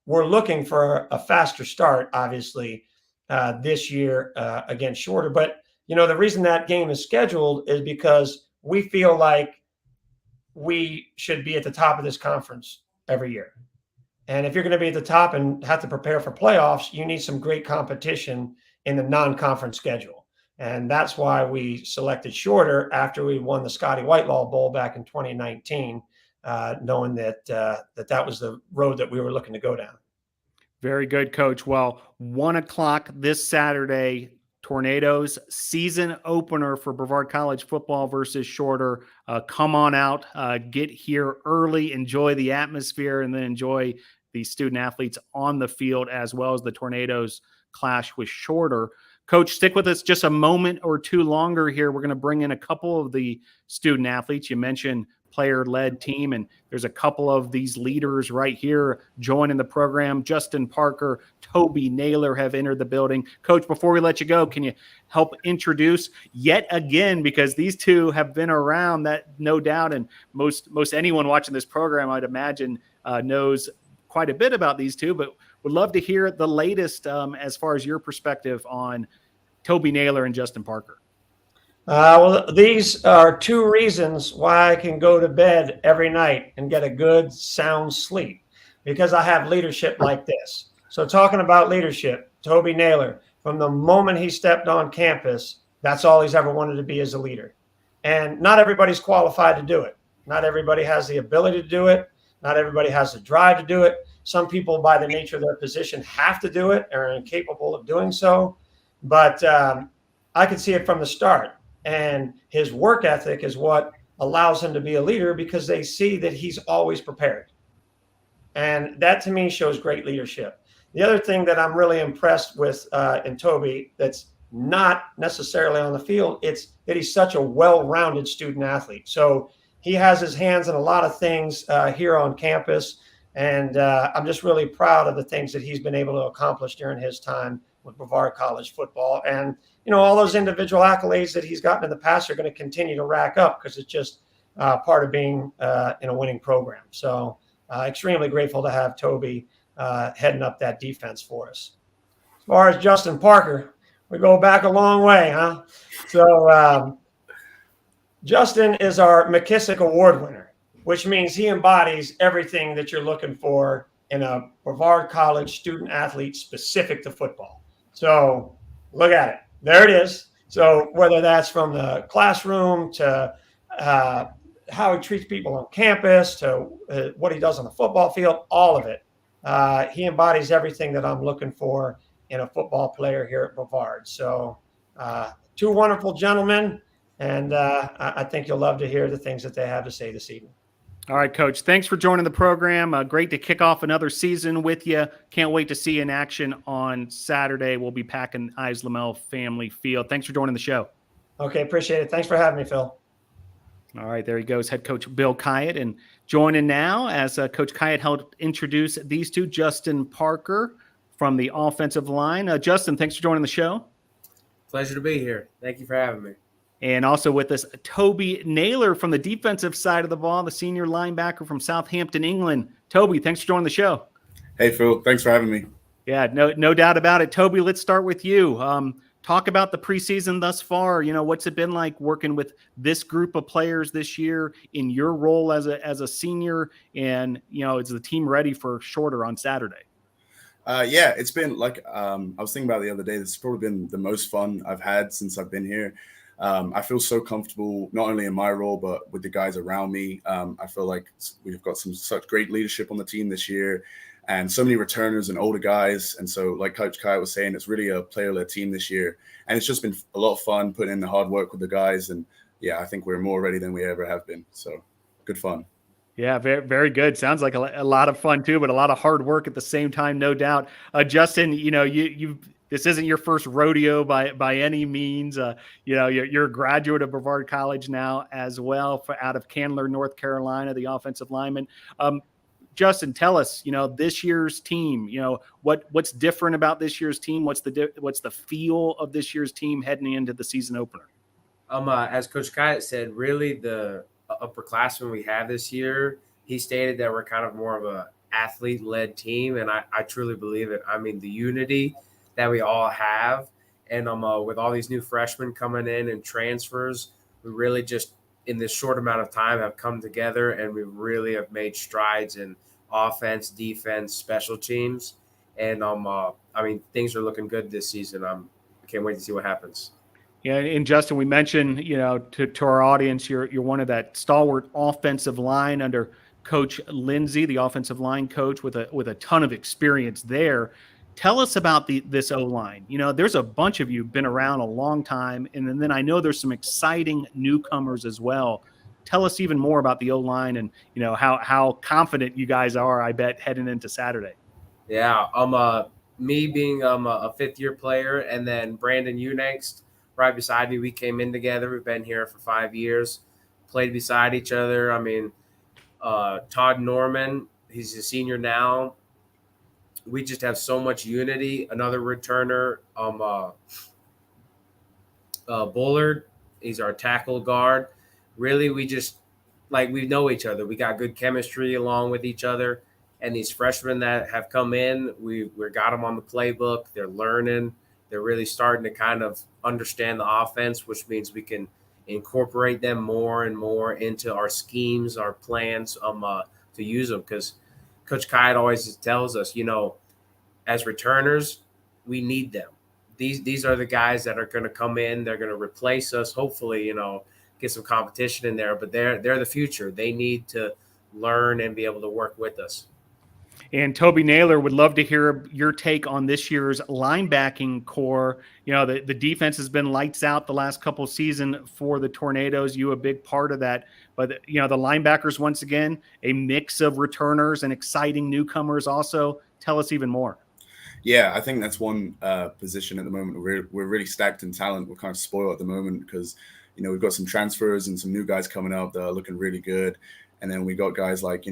we're looking for a faster start, obviously, this year against Shorter. But, the reason that game is scheduled is because we feel like we should be at the top of this conference every year. And if you're going to be at the top and have to prepare for playoffs, you need some great competition in the non-conference schedule. And that's why we selected Shorter after we won the Scotty Whitelaw Bowl back in 2019, knowing that that was the road that we were looking to go down. Very good, Coach. Well, 1:00 this Saturday, Tornadoes season opener for Brevard College football versus Shorter. Come on out, get here early, enjoy the atmosphere, and then enjoy the student athletes on the field as well as the Tornadoes clash with Shorter. Coach, stick with us just a moment or two longer here. We're going to bring in a couple of the student athletes. You mentioned player-led team, and there's a couple of these leaders right here joining the program. Justin Parker, Toby Naylor have entered the building. Coach, before we let you go, can you help introduce yet again, because these two have been around, that no doubt, and most anyone watching this program, I'd imagine, knows quite a bit about these two, but would love to hear the latest as far as your perspective on Toby Naylor and Justin Parker. Well, these are two reasons why I can go to bed every night and get a good, sound sleep, because I have leadership like this. So talking about leadership, Toby Naylor, from the moment he stepped on campus, that's all he's ever wanted to be as a leader. And not everybody's qualified to do it. Not everybody has the ability to do it. Not everybody has the drive to do it. Some people, by the nature of their position, have to do it or are incapable of doing so. But I could see it from the start. And his work ethic is what allows him to be a leader, because they see that he's always prepared. And that, to me, shows great leadership. The other thing that I'm really impressed with in Toby that's not necessarily on the field, it's that he's such a well-rounded student athlete. So he has his hands in a lot of things here on campus. And I'm just really proud of the things that he's been able to accomplish during his time with Brevard College football. And, all those individual accolades that he's gotten in the past are going to continue to rack up, because it's just part of being in a winning program. So extremely grateful to have Toby heading up that defense for us. As far as Justin Parker, we go back a long way, huh? So Justin is our McKissick Award winner, which means he embodies everything that you're looking for in a Brevard College student athlete specific to football. So look at it. There it is. So whether that's from the classroom to how he treats people on campus to what he does on the football field, all of it, he embodies everything that I'm looking for in a football player here at Brevard. So two wonderful gentlemen, and I think you'll love to hear the things that they have to say this evening. All right, Coach, thanks for joining the program. Great to kick off another season with you. Can't wait to see you in action on Saturday. We'll be packing Ives Lamel Family Field. Thanks for joining the show. Okay, appreciate it. Thanks for having me, Phil. All right, there he goes, head coach Bill Khayat. And joining now as Coach Khayat helped introduce these two, Justin Parker from the offensive line. Justin, thanks for joining the show. Pleasure to be here. Thank you for having me. And also with us, Toby Naylor from the defensive side of the ball, the senior linebacker from Southampton, England. Toby, thanks for joining the show. Hey, Phil. Thanks for having me. Yeah, no doubt about it. Toby, let's start with you. Talk about the preseason thus far. What's it been like working with this group of players this year in your role as a senior, and is the team ready for Shorter on Saturday? Yeah, it's been like I was thinking about it the other day. This has probably been the most fun I've had since I've been here. I feel so comfortable not only in my role but with the guys around me. I feel like we've got such great leadership on the team this year, and so many returners and older guys. And so, like Coach Khayat was saying, it's really a player-led team this year. And it's just been a lot of fun putting in the hard work with the guys. And, yeah, I think we're more ready than we ever have been. So, good fun. Yeah, very, very good. Sounds like a lot of fun, too, but a lot of hard work at the same time, no doubt. Justin, this isn't your first rodeo by any means. You're a graduate of Brevard College now as well, out of Candler, North Carolina, the offensive lineman. Justin, tell us, this year's team, what's different about this year's team? What's the feel of this year's team heading into the season opener? As Coach Khayat said, really the upperclassmen we have this year, he stated that we're kind of more of a athlete-led team, and I truly believe it. I mean, the unity that we all have, and with all these new freshmen coming in and transfers, we really just in this short amount of time have come together, and we really have made strides in offense, defense, special teams. And things are looking good this season. I can't wait to see what happens. Yeah, and Justin, we mentioned, to our audience, you're one of that stalwart offensive line under Coach Lindsay, the offensive line coach with a ton of experience there. Tell us about this O-line. There's a bunch of you been around a long time, and then I know there's some exciting newcomers as well. Tell us even more about the O-line and how confident you guys are, I bet, heading into Saturday. Yeah, me being a fifth-year player, and then Brandon Unext right beside me. We came in together. We've been here for 5 years, played beside each other. Todd Norman, he's a senior now. We just have so much unity. Another returner, Bullard, he's our tackle guard. Really, we just we know each other. We got good chemistry along with each other. And these freshmen that have come in, we got them on the playbook. They're learning. They're really starting to kind of understand the offense, which means we can incorporate them more and more into our schemes, our plans, to use them. Because Coach Khayat always tells us, as returners, we need them. These are the guys that are going to come in. They're going to replace us. Hopefully, get some competition in there. But they're the future. They need to learn and be able to work with us. And Toby Naylor, would love to hear your take on this year's linebacking core. The defense has been lights out the last couple of seasons for the Tornadoes. You a big part of that. But, the linebackers, once again, a mix of returners and exciting newcomers also. Tell us even more. Yeah, I think that's one position at the moment. We're really stacked in talent. We're kind of spoiled at the moment because, we've got some transfers and some new guys coming up that are looking really good. And then we got guys like,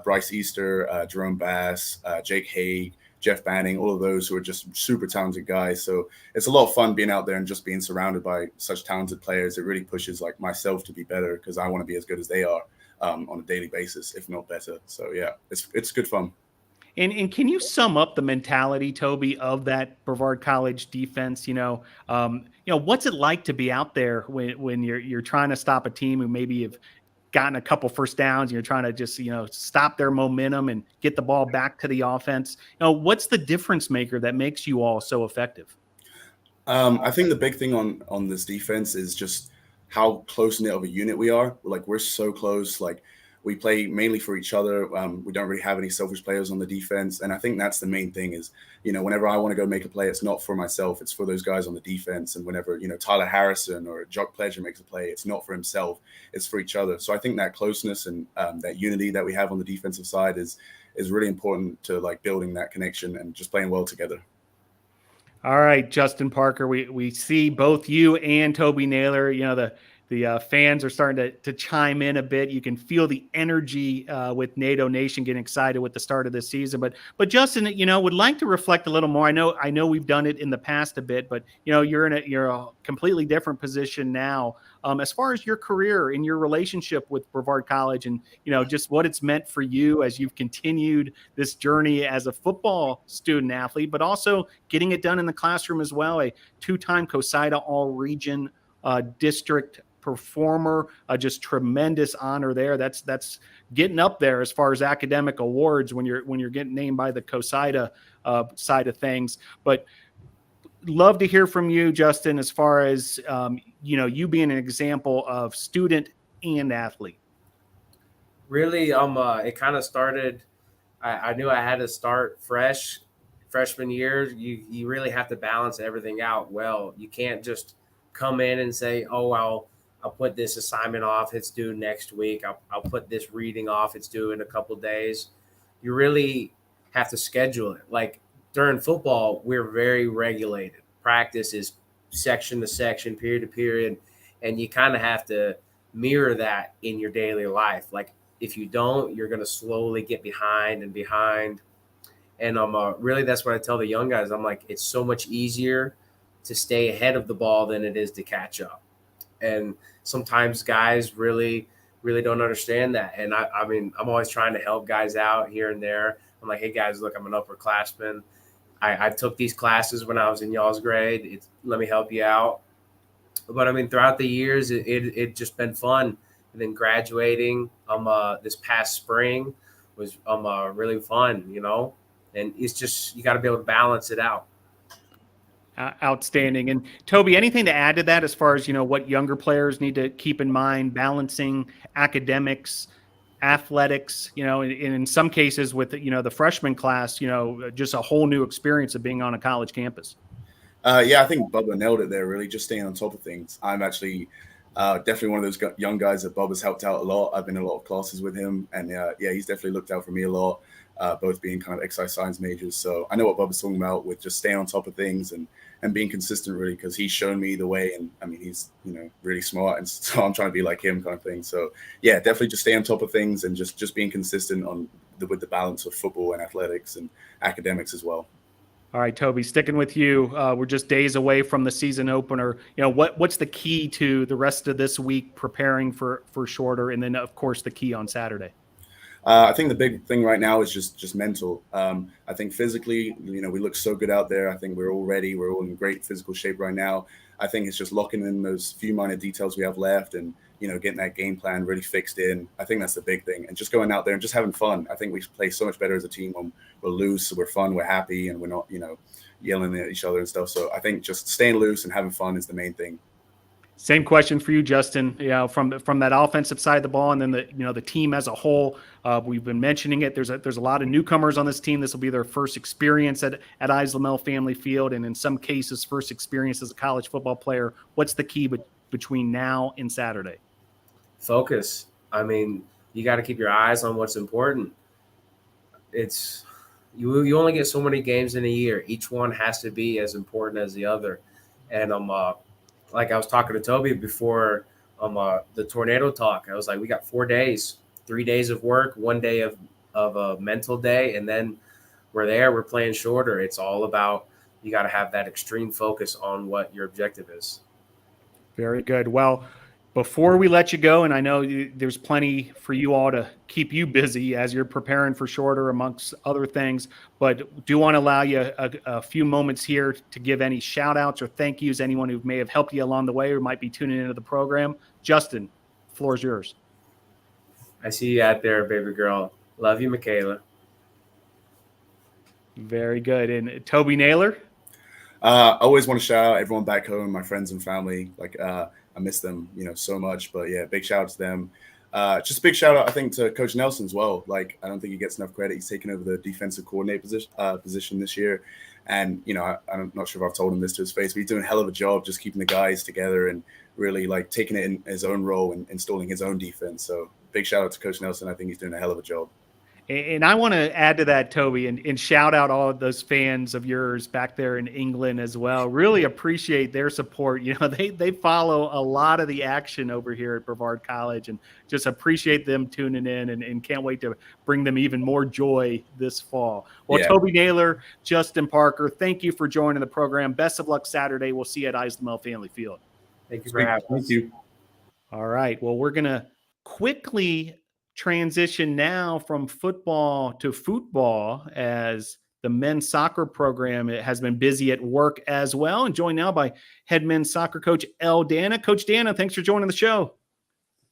Bryce Easter, Jerome Bass, Jake Haig, Jeff Banning, all of those who are just super talented guys. So it's a lot of fun being out there and just being surrounded by such talented players. It really pushes myself to be better because I want to be as good as they are on a daily basis, if not better. So, yeah, it's good fun. And can you sum up the mentality, Toby, of that Brevard College defense? What's it like to be out there when you're trying to stop a team who maybe have gotten a couple first downs and you're trying to just, stop their momentum and get the ball back to the offense? What's the difference maker that makes you all so effective? I think the big thing on this defense is just how close-knit of a unit we are. We're so close. We play mainly for each other. We don't really have any selfish players on the defense. And I think that's the main thing is, whenever I want to go make a play, it's not for myself. It's for those guys on the defense. And whenever, Tyler Harrison or Jock Pledger makes a play, it's not for himself. It's for each other. So I think that closeness and that unity that we have on the defensive side is really important to building that connection and just playing well together. All right, Justin Parker, we see both you and Toby Naylor, the fans are starting to chime in a bit. You can feel the energy with NATO Nation getting excited with the start of this season. But Justin, would like to reflect a little more. I know we've done it in the past a bit, but you're a completely different position now. As far as your career and your relationship with Brevard College, and just what it's meant for you as you've continued this journey as a football student athlete, but also getting it done in the classroom as well. A 2-time COSIDA All-Region district performer, just tremendous honor there. That's getting up there as far as academic awards when you're getting named by the COSIDA side of things. But love to hear from you, Justin, as far as you being an example of student and athlete. Really, it kind of started. I knew I had to start freshman year. You really have to balance everything out well. You can't just come in and say, oh, I'll put this assignment off, it's due next week. I'll put this reading off, it's due in a couple days. You really have to schedule it. Like during football, we're very regulated. Practice is section to section, period to period, and you kind of have to mirror that in your daily life. Like if you don't, you're going to slowly get behind. And really, that's what I tell the young guys. I'm like, it's so much easier to stay ahead of the ball than it is to catch up. And sometimes guys really, really don't understand that. And I mean, I'm always trying to help guys out here and there. I'm like, hey guys, look, I'm an upperclassman. I took these classes when I was in y'all's grade. Let me help you out. But I mean, throughout the years, it just been fun. And then graduating this past spring was really fun, and it's just, you got to be able to balance it out. Outstanding. And Toby, anything to add to that as far as, what younger players need to keep in mind, balancing academics, athletics, and in some cases with, the freshman class, just a whole new experience of being on a college campus? Yeah, I think Bubba nailed it there, really, just staying on top of things. I'm actually definitely one of those young guys that Bubba's helped out a lot. I've been in a lot of classes with him, and yeah, he's definitely looked out for me a lot, both being kind of exercise science majors. So I know what Bubba's talking about with just staying on top of things and being consistent, really, because he's shown me the way. And I mean, he's, really smart. And so I'm trying to be like him kind of thing. So yeah, definitely just stay on top of things and just being consistent with the balance of football and athletics and academics as well. All right, Toby, sticking with you. We're just days away from the season opener. What's the key to the rest of this week preparing for shorter? And then, of course, the key on Saturday. I think the big thing right now is just mental. I think physically, we look so good out there. I think we're all ready. We're all in great physical shape right now. I think it's just locking in those few minor details we have left and, getting that game plan really fixed in. I think that's the big thing. And just going out there and just having fun. I think we play so much better as a team when we're loose, so we're fun, we're happy, and we're not, yelling at each other and stuff. So I think just staying loose and having fun is the main thing. Same question for you, Justin. From that offensive side of the ball, and then the team as a whole. We've been mentioning it. There's a lot of newcomers on this team. This will be their first experience at Islamel Family Field, and in some cases, first experience as a college football player. What's the key between now and Saturday? Focus. I mean, you got to keep your eyes on what's important. It's you only get so many games in a year. Each one has to be as important as the other. And like I was talking to Toby before the tornado talk. I was like, we got 4 days, 3 days of work, 1 day of a mental day, and then we're playing shorter. It's all about, you got to have that extreme focus on what your objective is. Very good. Well, before we let you go, and I know there's plenty for you all to keep you busy as you're preparing for shorter amongst other things, but do want to allow you a few moments here to give any shout outs or thank yous, anyone who may have helped you along the way or might be tuning into the program. Justin, floor is yours. I see you out there, baby girl. Love you, Michaela. Very good. And Toby Naylor? I always want to shout out everyone back home, my friends and family. I miss them, so much. But yeah, big shout out to them. Just a big shout out, I think, to Coach Nelson as well. I don't think he gets enough credit. He's taken over the defensive coordinator position this year. And, I'm not sure if I've told him this to his face, but he's doing a hell of a job just keeping the guys together and really taking it in his own role and installing his own defense. So big shout out to Coach Nelson. I think he's doing a hell of a job. And I want to add to that, Toby, and shout out all of those fans of yours back there in England as well. Really appreciate their support. You know, they follow a lot of the action over here at Brevard College, and just appreciate them tuning in, and can't wait to bring them even more joy this fall. Well, Yeah. Toby Naylor, Justin Parker, thank you for joining the program. Best of luck Saturday. We'll see you at Islamel Family Field. Thank you for having us. Thank you. All right. Well, we're going to quickly transition now from football to football, as the men's soccer program has been busy at work as well. And joined now by head men's soccer coach El Dana. Coach Dana, thanks for joining the show.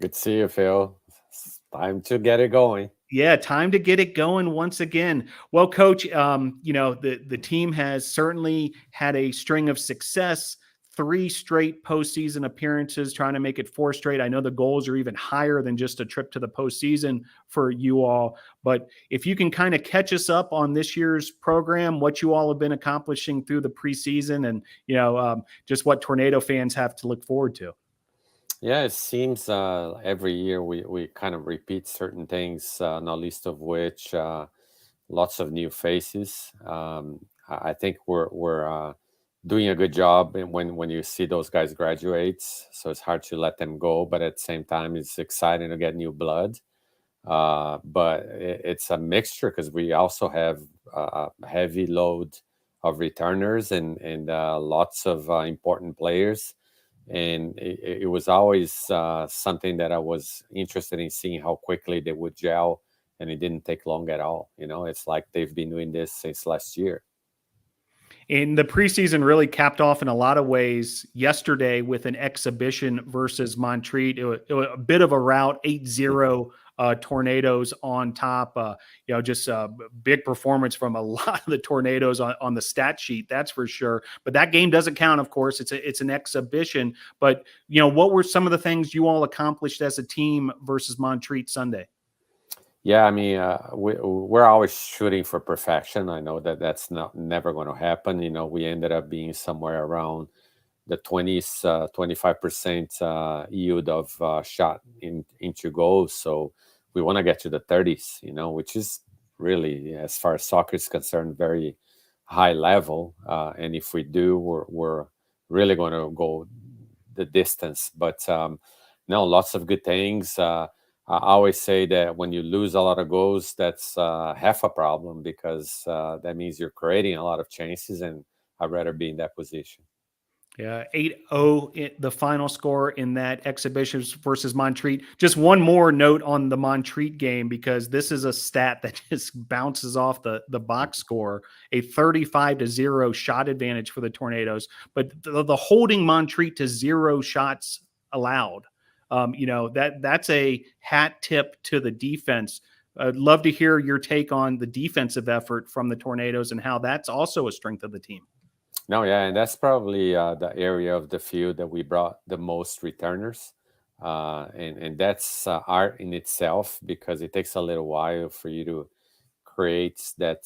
Good to see you, Phil. It's time to get it going. Yeah, time to get it going once again. Well, Coach, you know, the team has certainly had a string of success. 3 straight postseason appearances, trying to make it 4 straight. I know the goals are even higher than just a trip to the postseason for you all. But if you can kind of catch us up on this year's program, what you all have been accomplishing through the preseason, and, you know, just what Tornado fans have to look forward to. Yeah, it seems every year we kind of repeat certain things, not least of which lots of new faces. I think we're doing a good job when you see those guys graduate. So it's hard to let them go, but at the same time, it's exciting to get new blood. But it's a mixture, because we also have a heavy load of returners and lots of important players. And it was always something that I was interested in seeing how quickly they would gel, and it didn't take long at all. You know, it's like they've been doing this since last year. And the preseason really capped off in a lot of ways yesterday with an exhibition versus Montreat. It was a bit of a rout, 8-0 Tornadoes on top. You know, just a big performance from a lot of the Tornadoes on the stat sheet, that's for sure. But that game doesn't count, of course. It's an exhibition. But, you know, what were some of the things you all accomplished as a team versus Montreat Sunday? Yeah, I mean, we're always shooting for perfection. I know that that's never going to happen. You know, we ended up being somewhere around the 20s, 25% yield of shot into goals. So we want to get to the 30s, you know, which is really, as far as soccer is concerned, very high level. And if we do, we're really going to go the distance. But no, lots of good things. I always say that when you lose a lot of goals, that's half a problem, because that means you're creating a lot of chances, and I'd rather be in that position. Yeah, 8-0 the final score in that exhibition versus Montreat. Just one more note on the Montreat game, because this is a stat that just bounces off the box score. A 35-0 shot advantage for the Tornadoes, but the holding Montreat to 0 shots allowed. You know, that's a hat tip to the defense. I'd love to hear your take on the defensive effort from the Tornadoes and how that's also a strength of the team. No, yeah, and that's probably the area of the field that we brought the most returners. And that's art in itself, because it takes a little while for you to create that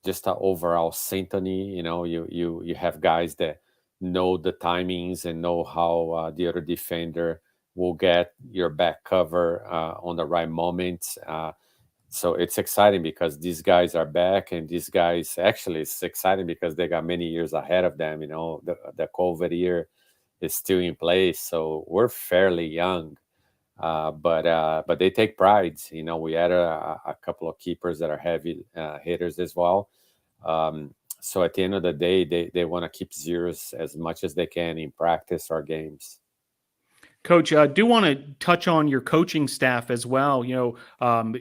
just an overall symphony. You know, you have guys that know the timings and know how the other defender will get your back cover on the right moment. So it's exciting because these guys are back, and these guys, actually, it's exciting because they got many years ahead of them. You know, the COVID year is still in place, so we're fairly young, but they take pride. You know, we added a couple of keepers that are heavy hitters as well. So at the end of the day, they want to keep zeros as much as they can in practice or games. Coach, I do want to touch on your coaching staff as well. You know,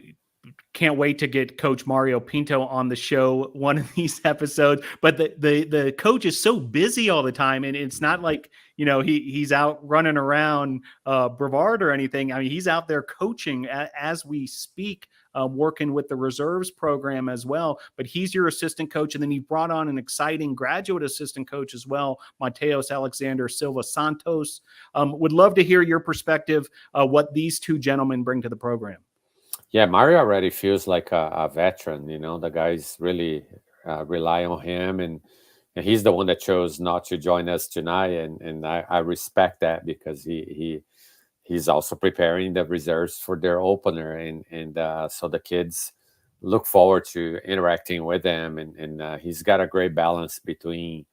can't wait to get Coach Mario Pinto on the show one of these episodes. But the coach is so busy all the time, and it's not like, you know, he's out running around Brevard or anything. I mean, he's out there coaching as we speak, working with the reserves program as well. But he's your assistant coach, and then he brought on an exciting graduate assistant coach as well, Mateos Alexander Silva Santos. Would love to hear your perspective, what these two gentlemen bring to the program. Yeah, Mario already feels like a veteran. You know, the guys really rely on him, and he's the one that chose not to join us tonight, and I respect that, because he he's also preparing the reserves for their opener, and so the kids look forward to interacting with them, and he's got a great balance between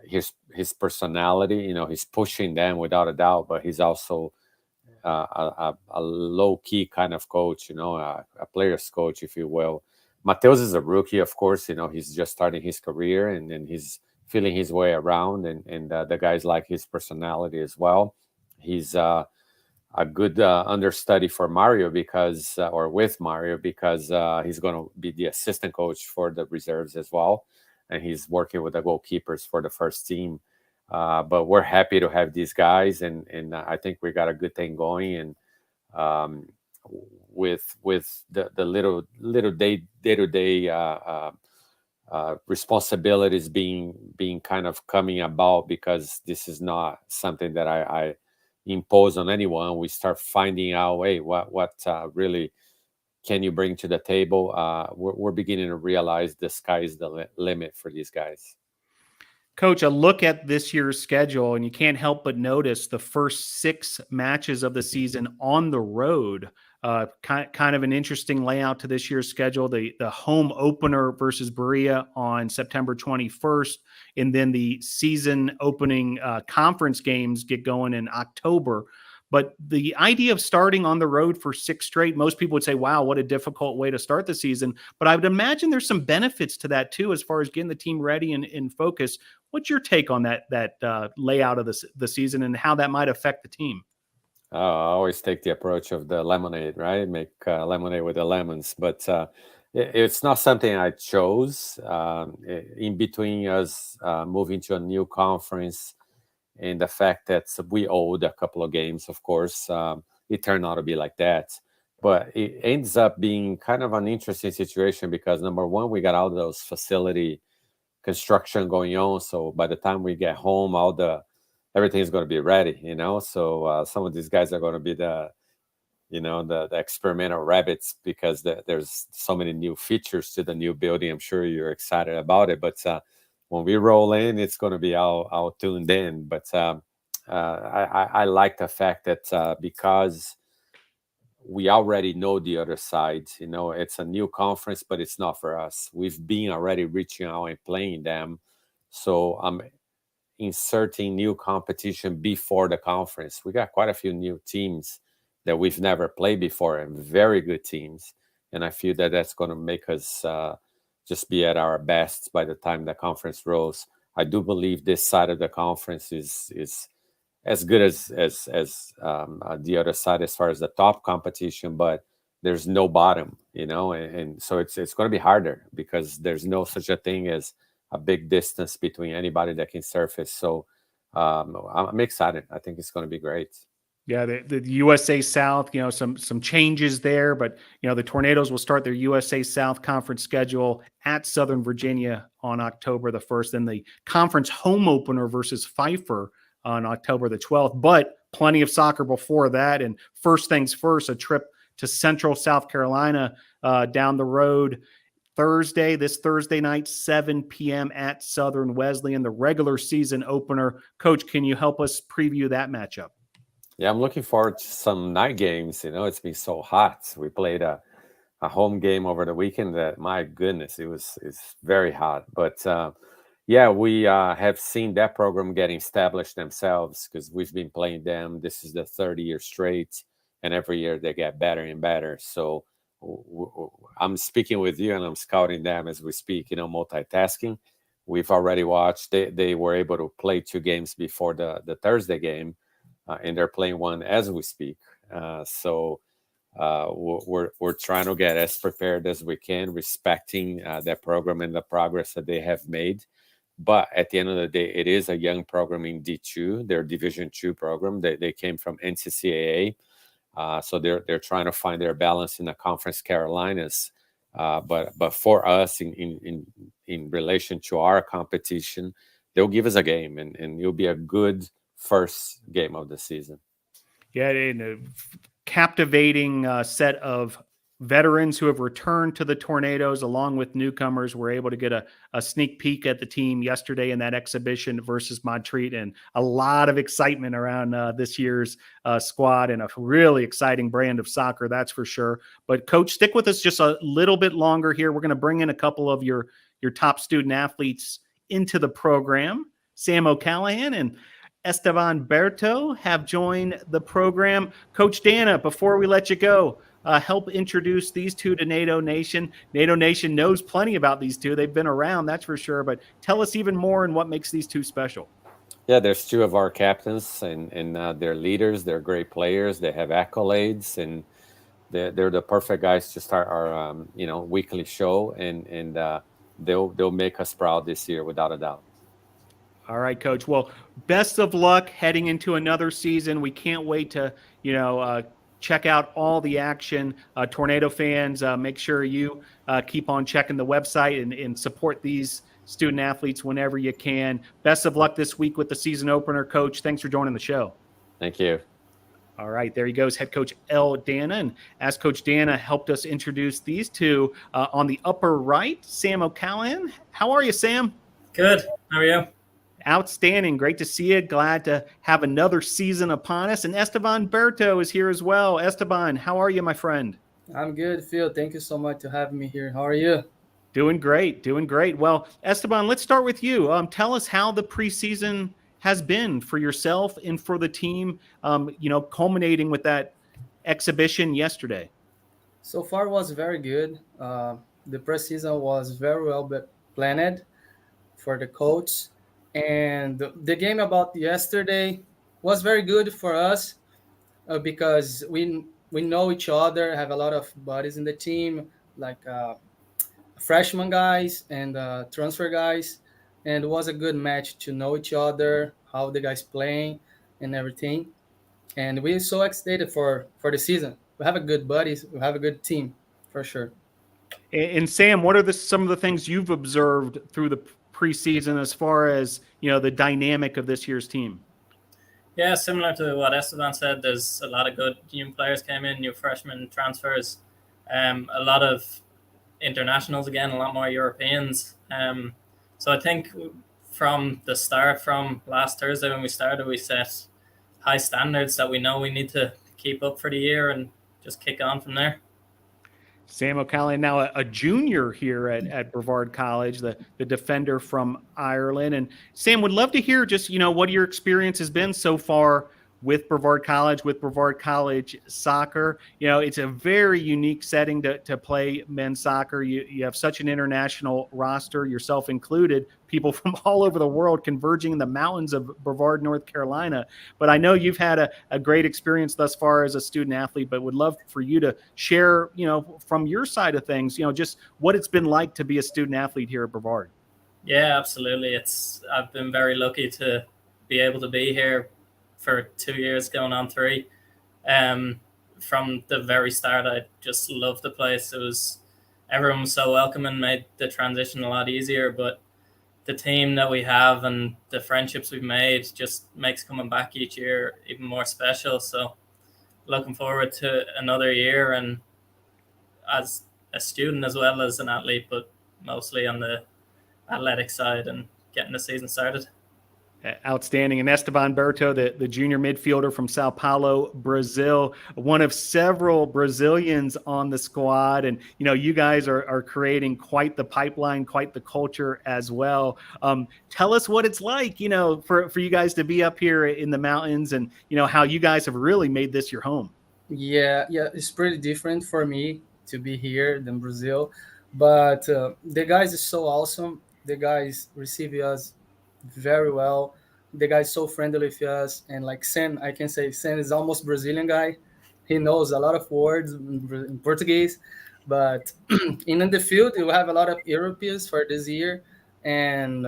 his personality. You know, he's pushing them without a doubt, but he's also a low-key kind of coach, you know, a player's coach, if you will. Mateus is a rookie, of course. You know, he's just starting his career, and he's feeling his way around, and the guys like his personality as well. He's a good understudy for Mario because, or with Mario, because he's going to be the assistant coach for the reserves as well, and he's working with the goalkeepers for the first team. But we're happy to have these guys, and I think we got a good thing going. And with the little day-to-day responsibilities being kind of coming about, because this is not something that I impose on anyone. We start finding out, hey, what really can you bring to the table? We're beginning to realize the sky is the limit for these guys. Coach, a look at this year's schedule, and you can't help but notice the first 6 matches of the season on the road. Kind of an interesting layout to this year's schedule. The home opener versus Berea on September 21st, and then the season opening conference games get going in October. But the idea of starting on the road for 6 straight, most people would say, wow, what a difficult way to start the season. But I would imagine there's some benefits to that too, as far as getting the team ready and focus. What's your take on that layout of the season and how that might affect the team? I always take the approach of the lemonade, right? Make lemonade with the lemons. But it's not something I chose. In between us moving to a new conference and the fact that we owed a couple of games, of course, it turned out to be like that. But it ends up being kind of an interesting situation because, number one, we got all those facility construction going on. So by the time we get home, everything is going to be ready, you know. So some of these guys are going to be the experimental rabbits because there's so many new features to the new building. I'm sure you're excited about it, but when we roll in, it's going to be all tuned in. But I like the fact that because we already know the other side, you know, it's a new conference, but it's not for us. We've been already reaching out and playing them. So I'm inserting new competition before the conference. We got quite a few new teams that we've never played before, and very good teams. And I feel that that's going to make us just be at our best by the time the conference rolls. I do believe this side of the conference is as good as the other side as far as the top competition, but there's no bottom, you know, and so it's going to be harder because there's no such a thing as a big distance between anybody that can surface. So I'm excited. I think it's going to be great. Yeah, the USA South, you know, some changes there, but you know, the Tornadoes will start their USA South conference schedule at Southern Virginia on October the 1st, and the conference home opener versus Pfeiffer on October the 12th, but plenty of soccer before that. And first things first, a trip to Central South Carolina down the road this Thursday night, 7 p.m. at Southern Wesleyan, the regular season opener. Coach, can you help us preview that matchup? Yeah, I'm looking forward to some night games. You know, it's been so hot. We played a home game over the weekend that, my goodness, it's very hot. But yeah, we have seen that program getting established themselves because we've been playing them. This is the 3rd year straight, and every year they get better and better. So I'm speaking with you and I'm scouting them as we speak, you know, multitasking. We've already watched. They were able to play 2 games before the Thursday game, and they're playing one as we speak. So we're trying to get as prepared as we can, respecting that program and the progress that they have made. But at the end of the day, it is a young program in D2. They're Division 2 program. They came from NCCAA. So they're trying to find their balance in the Conference Carolinas. But for us, in relation to our competition, they'll give us a game, and it'll be a good first game of the season. Yeah, in a captivating set of veterans who have returned to the Tornadoes along with newcomers were able to get a sneak peek at the team yesterday in that exhibition versus Montreat, and a lot of excitement around this year's squad, and a really exciting brand of soccer, that's for sure. But Coach, stick with us just a little bit longer here. We're going to bring in a couple of your top student athletes into the program. Sam O'Callahan and Estevan Berto have joined the program. Coach Dana, before we let you go, help introduce these two to NATO Nation. NATO Nation knows plenty about these two. They've been around, that's for sure. But tell us even more and what makes these two special. Yeah, there's two of our captains, and they're leaders. They're great players. They have accolades, and they're the perfect guys to start our weekly show, and they'll make us proud this year without a doubt. All right, Coach. Well, best of luck heading into another season. We can't wait to check out all the action. Tornado fans, make sure you keep on checking the website and support these student athletes whenever you can. Best of luck this week with the season opener, Coach. Thanks for joining the show. Thank you. All right, there he goes, head coach L. Dana. And as Coach Dana helped us introduce these two, on the upper right, Sam O'Callahan. How are you, Sam? Good. How are you? Outstanding. Great to see you. Glad to have another season upon us. And Estevan Berto is here as well. Esteban, how are you, my friend? I'm good, Phil. Thank you so much for having me here. How are you? Doing great. Doing great. Well, Esteban, let's start with you. Tell us how the preseason has been for yourself and for the team, culminating with that exhibition yesterday. So far, it was very good. The preseason was very well planned for the coach. And the game about yesterday was very good for us because we know each other, have a lot of buddies in the team, like freshman guys and transfer guys. And it was a good match to know each other, how the guys playing and everything. And we're so excited for the season. We have a good buddies. We have a good team for sure. And Sam, what are some of the things you've observed through the preseason as far as, the dynamic of this year's team? Yeah, similar to what Esteban said, there's a lot of good young players came in, new freshmen transfers, a lot of internationals again, a lot more Europeans. So I think from the start, from last Thursday when we started, we set high standards that we know we need to keep up for the year and just kick on from there. Sam O'Callahan, now a junior here at Brevard College, the defender from Ireland. And Sam, would love to hear just, what your experience has been so far with Brevard College soccer. It's a very unique setting to play men's soccer. You have such an international roster, yourself included, people from all over the world converging in the mountains of Brevard, North Carolina. But I know you've had a great experience thus far as a student athlete, but would love for you to share, from your side of things, just what it's been like to be a student athlete here at Brevard. Yeah, absolutely. I've been very lucky to be able to be here for 2 years, going on 3. From the very start, I just loved the place. Everyone was so welcoming, made the transition a lot easier. But the team that we have and the friendships we've made just makes coming back each year even more special. So looking forward to another year, and as a student as well as an athlete, but mostly on the athletic side and getting the season started. Outstanding. And Estevan Berto, the junior midfielder from Sao Paulo, Brazil, one of several Brazilians on the squad. And, you guys are creating quite the pipeline, quite the culture as well. Tell us what it's like, for you guys to be up here in the mountains and, how you guys have really made this your home. Yeah, it's pretty different for me to be here than Brazil. But the guys are so awesome. The guys receive us very well. The guy's so friendly with us, and like Sam, I can say Sam is almost Brazilian guy. He knows a lot of words in Portuguese, but in the field we have a lot of Europeans for this year, and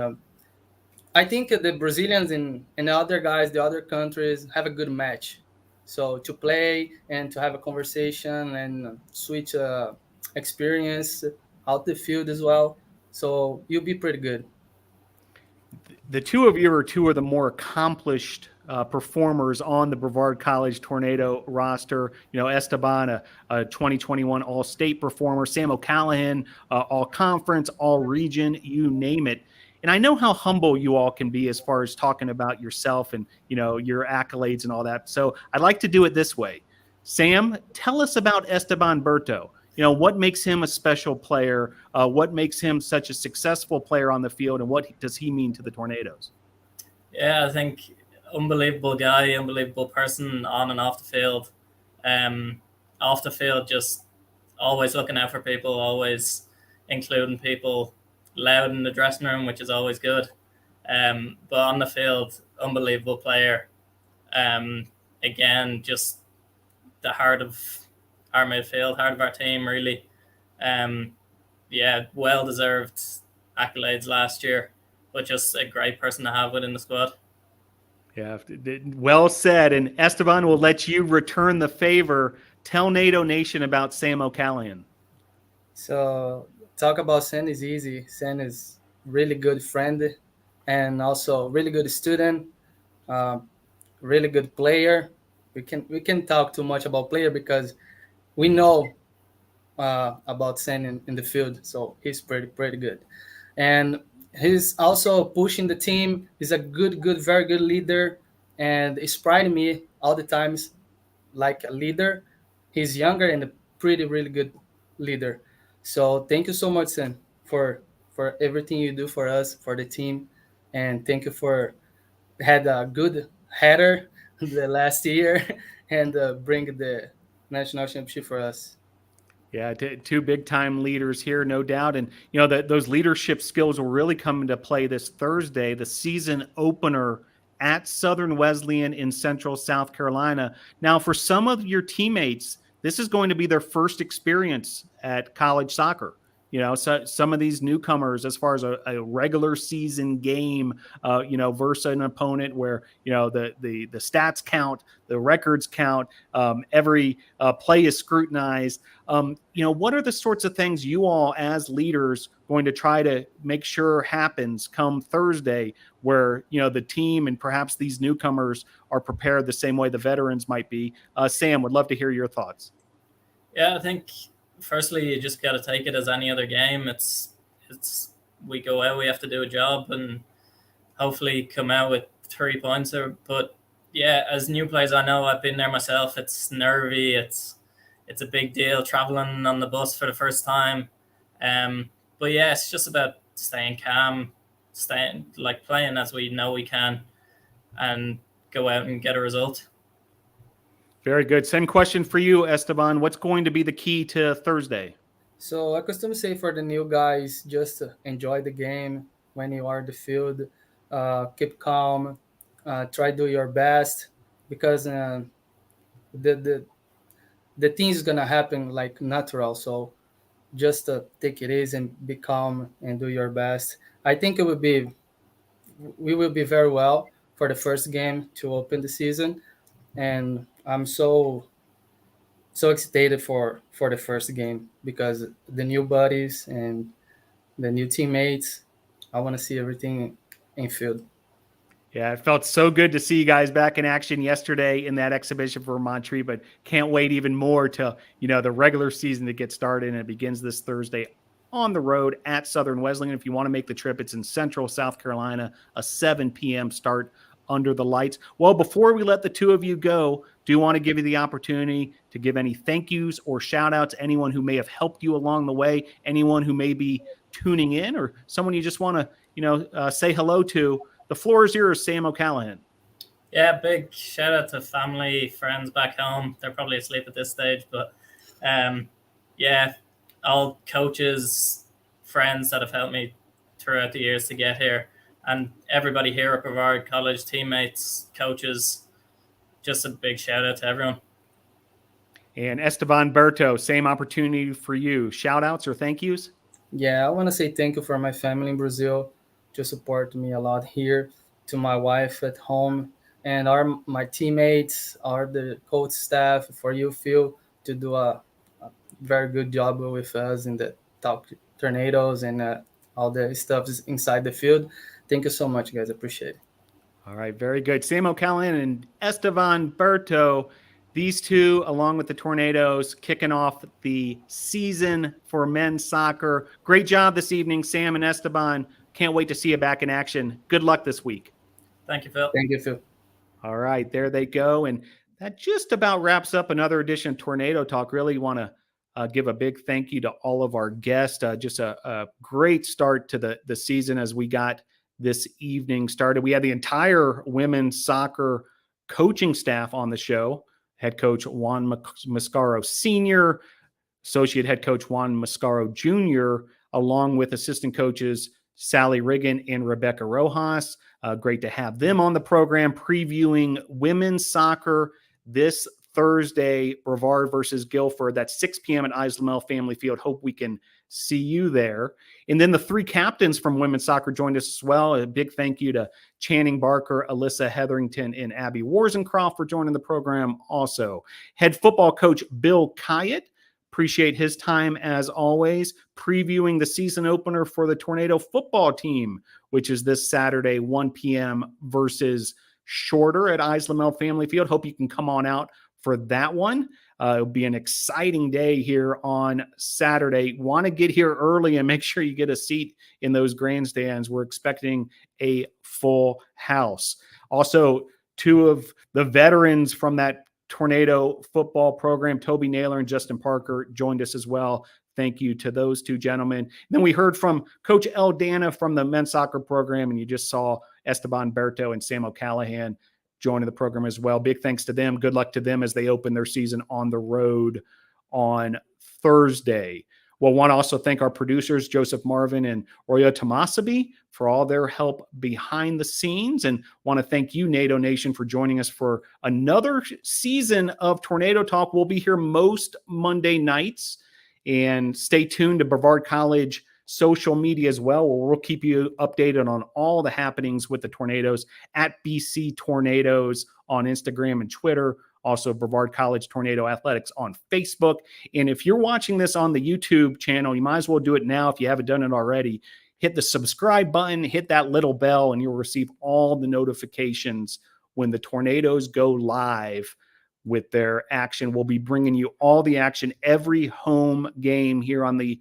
I think the Brazilians and the other guys, the other countries have a good match. So to play and to have a conversation and switch experience out the field as well. So you'll be pretty good. The two of you are two of the more accomplished performers on the Brevard College Tornado roster. Esteban, a 2021 All-State performer, Sam O'Callahan, All-Conference, All-Region, you name it. And I know how humble you all can be as far as talking about yourself and, your accolades and all that. So I'd like to do it this way. Sam, tell us about Estevan Berto. What makes him a special player? What makes him such a successful player on the field? And what does he mean to the Tornadoes? Yeah, I think unbelievable guy, unbelievable person on and off the field. Off the field, just always looking out for people, always including people, loud in the dressing room, which is always good. But on the field, unbelievable player. Again, just the heart of our midfield, heart of our team, really. Well-deserved accolades last year, but just a great person to have within the squad. Yeah, well said. And Esteban, will let you return the favor. Tell NATO Nation about Sam O'Callahan. So talk about Sam is easy. Sam is really good friend and also really good student, really good player. We can talk too much about player because we know about Sam in the field, so he's pretty good. And he's also pushing the team. He's a very good leader, and inspiring me all the times like a leader. He's younger and a really good leader. So thank you so much, Sam, for everything you do for us, for the team, and thank you for had a good header the last year and bring the national championship for us. Yeah, two big-time leaders here, no doubt. And, that those leadership skills will really come into play this Thursday, the season opener at Southern Wesleyan in Central South Carolina. Now, for some of your teammates, this is going to be their first experience at college soccer. So some of these newcomers, as far as a regular season game, versus an opponent where, the stats count, the records count, every play is scrutinized. What are the sorts of things you all as leaders going to try to make sure happens come Thursday where, the team and perhaps these newcomers are prepared the same way the veterans might be? Sam, would love to hear your thoughts. Yeah, I think firstly, you just got to take it as any other game. We go out, we have to do a job and hopefully come out with 3 points. But yeah, as new players, I know I've been there myself. It's nervy. It's a big deal traveling on the bus for the first time. But yeah, it's just about staying calm, playing as we know we can, and go out and get a result. Very good. Same question for you, Esteban. What's going to be the key to Thursday? So I custom say for the new guys, just enjoy the game when you are in the field. Keep calm. Try to do your best because the thing is gonna happen like natural. So just take it easy and be calm and do your best. I think we will be very well for the first game to open the season, and I'm so excited for the first game because the new buddies and the new teammates. I want to see everything in field. Yeah, it felt so good to see you guys back in action yesterday in that exhibition for Montreat, but can't wait even more till, the regular season to get started, and it begins this Thursday on the road at Southern Wesleyan. If you want to make the trip, it's in Central South Carolina, a 7 p.m. start under the lights. Well, before we let the two of you go, do want to give you the opportunity to give any thank yous or shout outs to anyone who may have helped you along the way, anyone who may be tuning in, or someone you just want to, say hello to. The floor is yours, Sam O'Callahan. Yeah, big shout out to family, friends back home. They're probably asleep at this stage, but all coaches, friends that have helped me throughout the years to get here, and everybody here at Brevard College, teammates, coaches, just a big shout out to everyone. And Estevan Berto, same opportunity for you. Shout outs or thank yous? Yeah, I want to say thank you for my family in Brazil to support me a lot here, to my wife at home, and my teammates, the coach staff, for you, Phil, to do a very good job with us in the top tornadoes and all the stuff inside the field. Thank you so much, guys. Appreciate it. All right, very good. Sam O'Callaghan and Estevan Berto, these two, along with the Tornadoes, kicking off the season for men's soccer. Great job this evening, Sam and Esteban. Can't wait to see you back in action. Good luck this week. Thank you, Phil. Thank you, Phil. All right, there they go. And that just about wraps up another edition of Tornado Talk. Really want to give a big thank you to all of our guests. Just a great start to the season as we got this evening started. We had the entire women's soccer coaching staff on the show. Head coach Juan Mascaro Sr., associate head coach Juan Mascaro Jr., along with assistant coaches Sallie, Riggan, and Rebeccah Rojas. Great to have them on the program previewing women's soccer this Thursday, Brevard versus Guilford. That's 6 p.m. at Islamel Family Field. Hope we can see you there. And then the three captains from women's soccer joined us as well. A big thank you to Channing Barker, Alyssa, Hetherington, and Abbie Worsencroft for joining the program also. Head football coach Bill Khayat, appreciate his time as always, previewing the season opener for the Tornado football team, which is this Saturday, 1 p.m. versus Shorter at Islamel Family Field. Hope you can come on out for that one. It'll be an exciting day here on Saturday. Want to get here early and make sure you get a seat in those grandstands. We're expecting a full house. Also, two of the veterans from that Tornado football program, Toby Naylor and Justin Parker, joined us as well. Thank you to those two gentlemen. And then we heard from Coach Eldana from the men's soccer program, and you just saw Esteban Berto and Sam O'Callaghan joining the program as well. Big thanks to them. Good luck to them as they open their season on the road on Thursday. Well, want to also thank our producers, Joseph Marvin and Roya Tomasabi, for all their help behind the scenes. And want to thank you, NATO Nation, for joining us for another season of Tornado Talk. We'll be here most Monday nights. And stay tuned to Brevard College social media as well, where we'll keep you updated on all the happenings with the Tornadoes at BC Tornadoes on Instagram and Twitter. Also, Brevard College Tornado Athletics on Facebook. And if you're watching this on the YouTube channel, you might as well do it now if you haven't done it already. Hit the subscribe button, hit that little bell, and you'll receive all the notifications when the Tornadoes go live with their action. We'll be bringing you all the action every home game here on the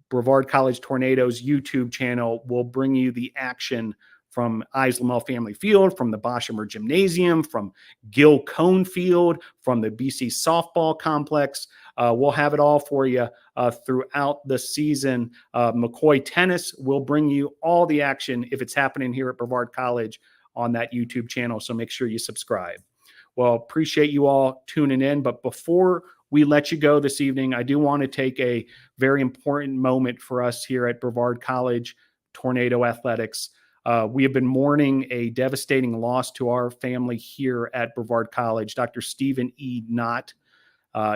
Brevard College Tornadoes YouTube channel. We'll bring you the action from Islamel Family Field, from the Boshemer Gymnasium, from Gil Cone Field, from the BC Softball Complex. We'll have it all for you throughout the season. McCoy Tennis will bring you all the action if it's happening here at Brevard College on that YouTube channel. So make sure you subscribe. Well, appreciate you all tuning in. But before we let you go this evening, I do want to take a very important moment for us here at Brevard College Tornado Athletics. We have been mourning a devastating loss to our family here at Brevard College. Dr. Stephen E. Knott,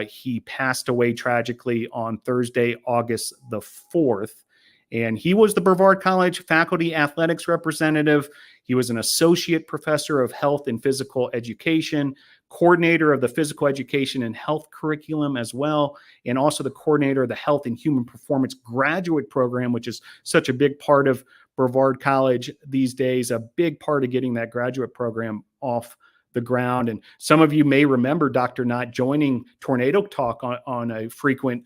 he passed away tragically on Thursday, August the 4th. And he was the Brevard College faculty athletics representative. He was an associate professor of health and physical education, coordinator of the physical education and health curriculum as well, and also the coordinator of the health and human performance graduate program, which is such a big part of Brevard College these days, a big part of getting that graduate program off the ground. And some of you may remember Dr. Knott joining Tornado Talk on a frequent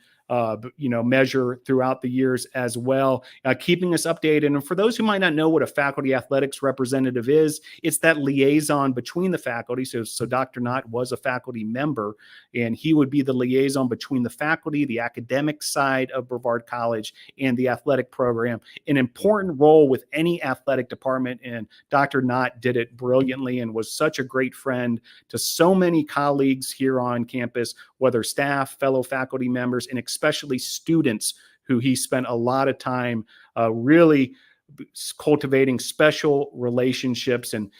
measure throughout the years as well, keeping us updated. And for those who might not know what a faculty athletics representative is, it's that liaison between the faculty. So Dr. Knott was a faculty member, and he would be the liaison between the faculty, the academic side of Brevard College, and the athletic program. An important role with any athletic department, and Dr. Knott did it brilliantly and was such a great friend to so many colleagues here on campus, whether staff, fellow faculty members, and especially students who he spent a lot of time really cultivating special relationships and,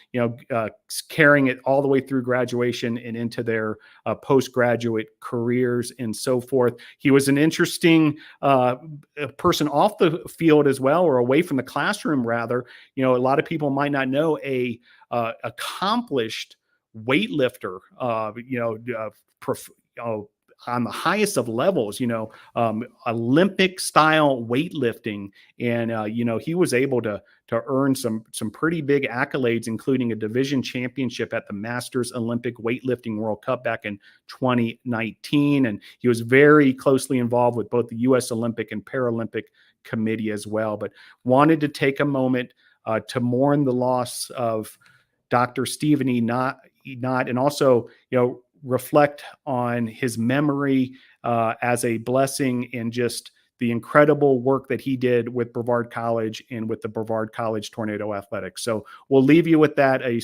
carrying it all the way through graduation and into their postgraduate careers and so forth. He was an interesting person off the field as well, or away from the classroom rather. A lot of people might not know accomplished weightlifter, on the highest of levels, Olympic style weightlifting. And, he was able to earn some pretty big accolades, including a division championship at the Masters Olympic Weightlifting World Cup back in 2019. And he was very closely involved with both the U.S. Olympic and Paralympic Committee as well, but wanted to take a moment to mourn the loss of Dr. Stephen E. Knott, and also, reflect on his memory as a blessing and just the incredible work that he did with Brevard College and with the Brevard College Tornado Athletics. So we'll leave you with that, a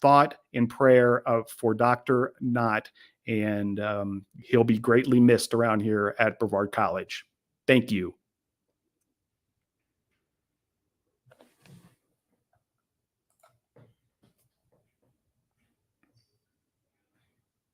thought and prayer for Dr. Knott, and he'll be greatly missed around here at Brevard College. Thank you.